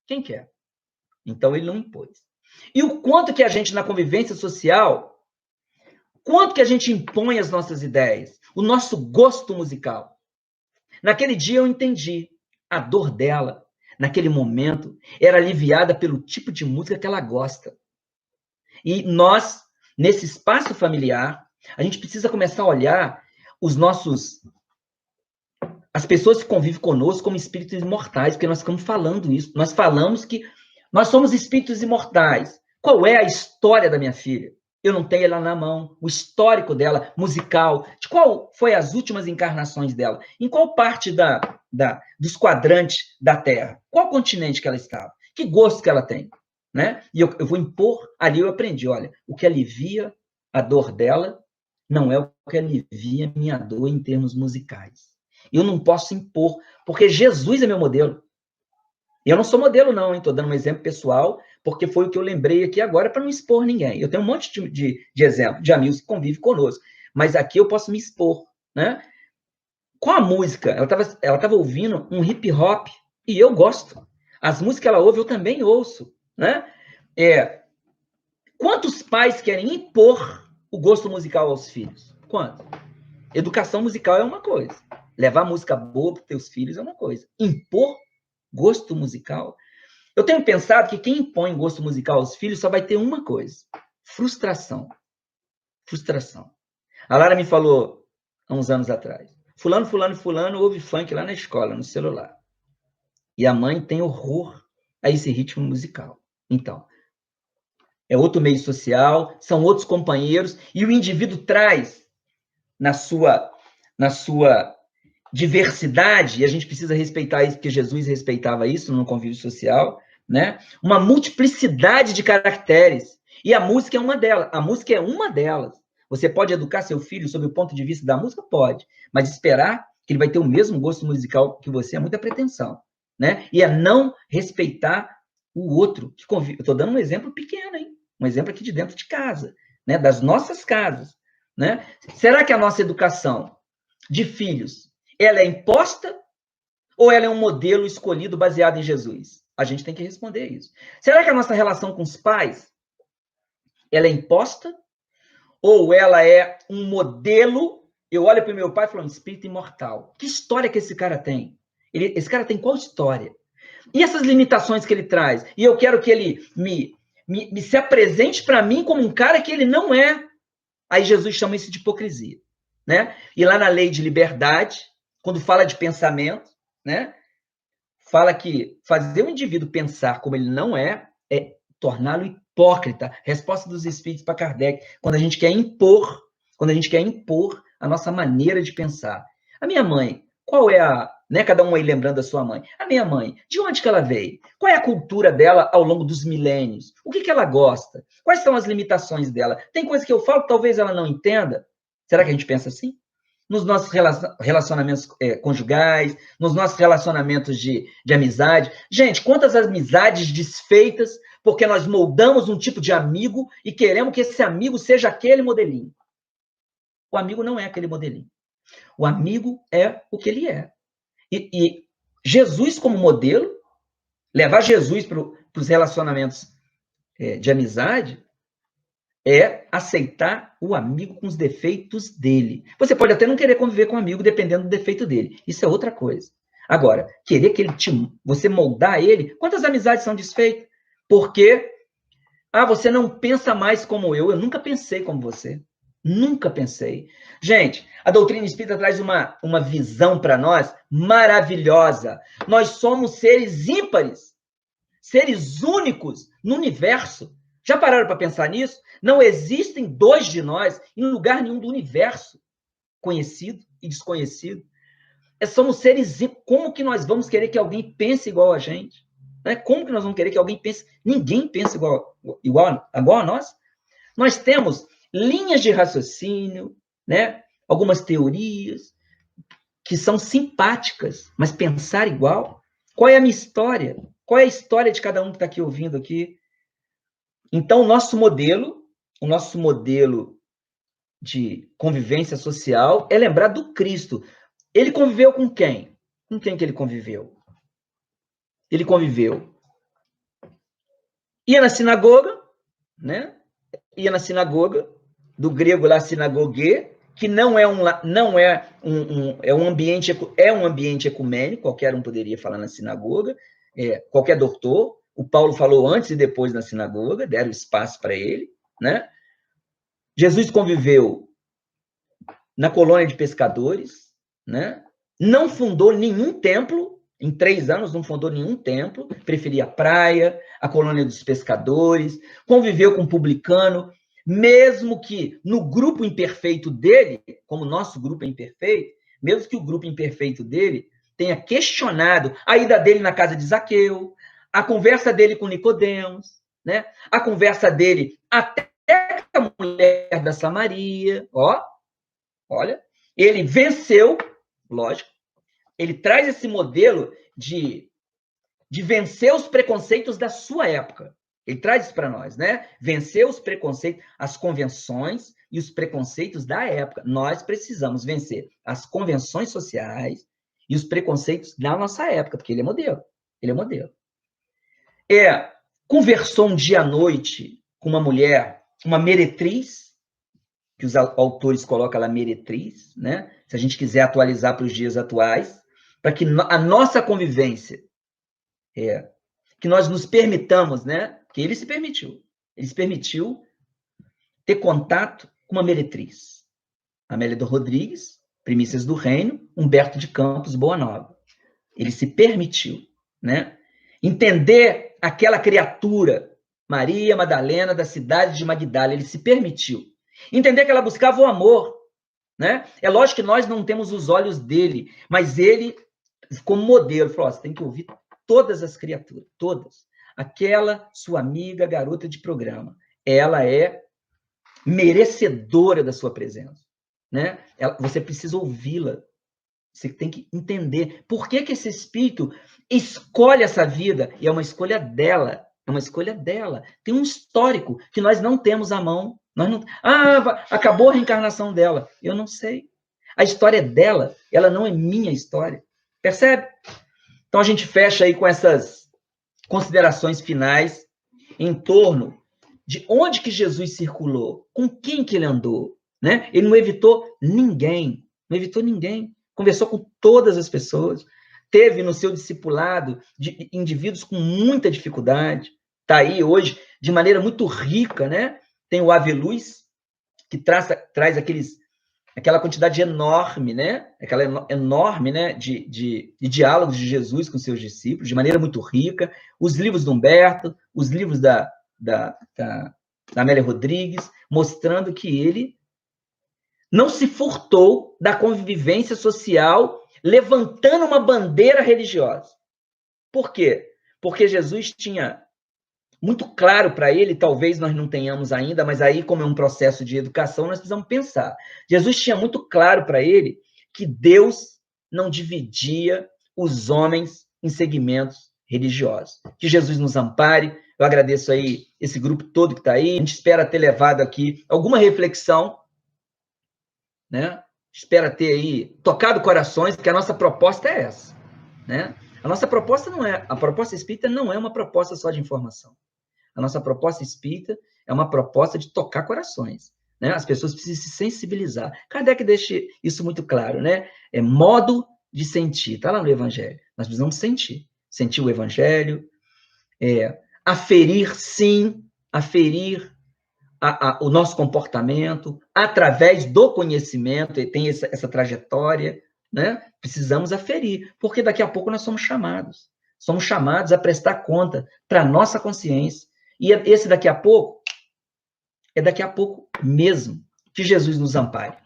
Quem quer? Então, ele não impôs. E o quanto que a gente, na convivência social, quanto que a gente impõe as nossas ideias, o nosso gosto musical. Naquele dia eu entendi, a dor dela, naquele momento, era aliviada pelo tipo de música que ela gosta. E nós, nesse espaço familiar, a gente precisa começar a olhar as pessoas que convivem conosco como espíritos imortais, porque nós ficamos falando isso. Nós falamos que nós somos espíritos imortais. Qual é a história da minha filha? Eu não tenho ela na mão, o histórico dela, musical, de qual foi as últimas encarnações dela, em qual parte dos quadrantes da Terra, qual continente que ela estava, que gosto que ela tem, né? E eu vou impor, ali eu aprendi, olha, o que alivia a dor dela não é o que alivia a minha dor em termos musicais. Eu não posso impor, porque Jesus é meu modelo. Eu não sou modelo, não, hein? Estou dando um exemplo pessoal, porque foi o que eu lembrei aqui agora para não expor ninguém. Eu tenho um monte de exemplo, de amigos que convivem conosco, mas aqui eu posso me expor, né? Com a música, ela estava ouvindo um hip hop, e eu gosto. As músicas que ela ouve, eu também ouço, né? Quantos pais querem impor o gosto musical aos filhos? Quantos? Educação musical é uma coisa. Levar música boa para os teus filhos é uma coisa. Impor gosto musical? Eu tenho pensado que quem impõe gosto musical aos filhos só vai ter uma coisa: frustração. Frustração. A Lara me falou há uns anos atrás, fulano, fulano, fulano ouve funk lá na escola, no celular. E a mãe tem horror a esse ritmo musical. Então, é outro meio social, são outros companheiros, e o indivíduo traz na sua diversidade, e a gente precisa respeitar isso, porque Jesus respeitava isso no convívio social, né? Uma multiplicidade de caracteres. E a música é uma delas. A música é uma delas. Você pode educar seu filho sob o ponto de vista da música? Pode. Mas esperar que ele vai ter o mesmo gosto musical que você é muita pretensão, né? E é não respeitar o outro que convive. Eu estou dando um exemplo pequeno, hein? Um exemplo aqui de dentro de casa, né? Das nossas casas, né? Será que a nossa educação de filhos, ela é imposta ou ela é um modelo escolhido baseado em Jesus? A gente tem que responder isso. Será que a nossa relação com os pais, ela é imposta ou ela é um modelo? Eu olho para o meu pai e falo, espírito imortal. Que história que esse cara tem? Esse cara tem qual história? E essas limitações que ele traz? E eu quero que ele me se apresente para mim como um cara que ele não é. Aí Jesus chama isso de hipocrisia, né? E lá na lei de liberdade, quando fala de pensamento, né? Fala que fazer o indivíduo pensar como ele não é torná-lo hipócrita. Resposta dos espíritos para Kardec, quando a gente quer impor a nossa maneira de pensar. A minha mãe, qual é a... Né, cada um aí lembrando da sua mãe. A minha mãe, de onde que ela veio? Qual é a cultura dela ao longo dos milênios? O que ela gosta? Quais são as limitações dela? Tem coisa que eu falo que talvez ela não entenda? Será que a gente pensa assim? Nos nossos relacionamentos conjugais, nos nossos relacionamentos de amizade. Gente, quantas amizades desfeitas porque nós moldamos um tipo de amigo e queremos que esse amigo seja aquele modelinho. O amigo não é aquele modelinho. O amigo é o que ele é. E Jesus como modelo, levar Jesus para os relacionamentos de amizade, é aceitar o amigo com os defeitos dele. Você pode até não querer conviver com o amigo dependendo do defeito dele. Isso é outra coisa. Agora, querer que você moldar ele, quantas amizades são desfeitas? Porque, você não pensa mais como eu nunca pensei como você. Nunca pensei. Gente, a doutrina espírita traz uma visão para nós maravilhosa. Nós somos seres ímpares, seres únicos no universo. Já pararam para pensar nisso? Não existem dois de nós em lugar nenhum do universo, conhecido e desconhecido. Somos seres... Como que nós vamos querer que alguém pense igual a gente? Né? Como que nós vamos querer que alguém pense... Ninguém pensa igual a nós. Nós temos linhas de raciocínio, né? Algumas teorias que são simpáticas, mas pensar igual? Qual é a minha história? Qual é a história de cada um que está aqui ouvindo aqui? Então, o nosso modelo de convivência social é lembrar do Cristo. Ele conviveu com quem? Com quem que ele conviveu? Ele conviveu. Ia na sinagoga, né? Ia na sinagoga, do grego lá, sinagogue, que não é um ambiente ecumênico, qualquer um poderia falar na sinagoga, qualquer doutor. O Paulo falou antes e depois na sinagoga, deram espaço para ele, né? Jesus conviveu na colônia de pescadores, né? Não fundou nenhum templo, em 3 anos não fundou nenhum templo, preferia a praia, a colônia dos pescadores, conviveu com o publicano, mesmo que no grupo imperfeito dele, como o nosso grupo é imperfeito, mesmo que o grupo imperfeito dele tenha questionado a ida dele na casa de Zaqueu, a conversa dele com Nicodemos, né? A conversa dele até com a mulher da Samaria, olha, ele venceu, lógico, ele traz esse modelo de vencer os preconceitos da sua época. Ele traz isso para nós, né? Vencer os preconceitos, as convenções e os preconceitos da época. Nós precisamos vencer as convenções sociais e os preconceitos da nossa época, porque ele é modelo. Ele é modelo. Conversou um dia à noite com uma mulher, uma meretriz, que os autores colocam ela meretriz, né? Se a gente quiser atualizar para os dias atuais, para que a nossa convivência, que nós nos permitamos, né? Porque ele se permitiu ter contato uma meretriz. Amélia do Rodrigues, Primícias do Reino, Humberto de Campos, Boa Nova. Ele se permitiu, né? Entender aquela criatura, Maria Madalena, da cidade de Magdala, ele se permitiu. Entender que ela buscava o amor, né? É lógico que nós não temos os olhos dele, mas ele, como modelo, falou: você tem que ouvir todas as criaturas, todas. Aquela sua amiga, garota de programa, ela é merecedora da sua presença, né? Você precisa ouvi-la. Você tem que entender por que esse espírito escolhe essa vida, e é uma escolha dela, é uma escolha dela. Tem um histórico que nós não temos à mão. Nós não... acabou a reencarnação dela. Eu não sei. A história é dela, ela não é minha história. Percebe? Então a gente fecha aí com essas considerações finais em torno de onde que Jesus circulou, com quem que ele andou, né? Ele não evitou ninguém, não evitou ninguém. Conversou com todas as pessoas, teve no seu discipulado de indivíduos com muita dificuldade. Está aí hoje de maneira muito rica, né? Tem o Ave Luz, que traz aquela quantidade enorme, né? Aquela enorme, né? De diálogos de Jesus com seus discípulos, de maneira muito rica. Os livros do Humberto, os livros da Amélia Rodrigues, mostrando que ele não se furtou da convivência social, levantando uma bandeira religiosa. Por quê? Porque Jesus tinha muito claro para ele, talvez nós não tenhamos ainda, mas aí, como é um processo de educação, nós precisamos pensar. Jesus tinha muito claro para ele que Deus não dividia os homens em segmentos religiosos. Que Jesus nos ampare. Eu agradeço aí esse grupo todo que está aí. A gente espera ter levado aqui alguma reflexão, né? Espera ter aí tocado corações, porque a nossa proposta é essa, né? A nossa proposta a proposta espírita não é uma proposta só de informação. A nossa proposta espírita é uma proposta de tocar corações, né? As pessoas precisam se sensibilizar. Kardec deixa isso muito claro, né? É modo de sentir. Está lá no Evangelho. Nós precisamos sentir. Sentir o Evangelho, aferir, sim, aferir o nosso comportamento através do conhecimento, e tem essa trajetória, né? Precisamos aferir, porque daqui a pouco nós somos chamados a prestar conta para a nossa consciência. E esse daqui a pouco é daqui a pouco mesmo. Que Jesus nos ampare.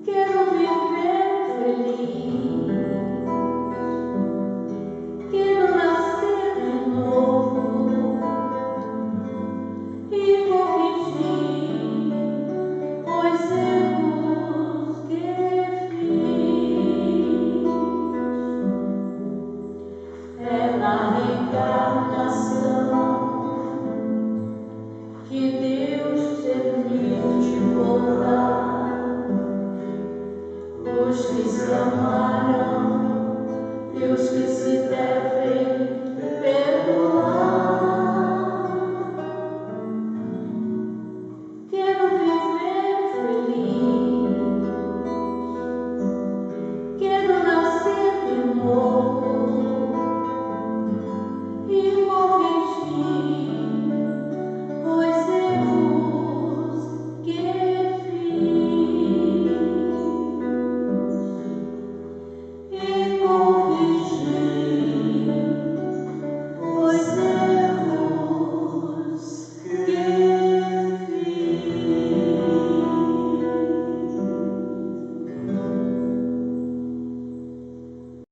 Quero viver feliz. amarão e os que se devem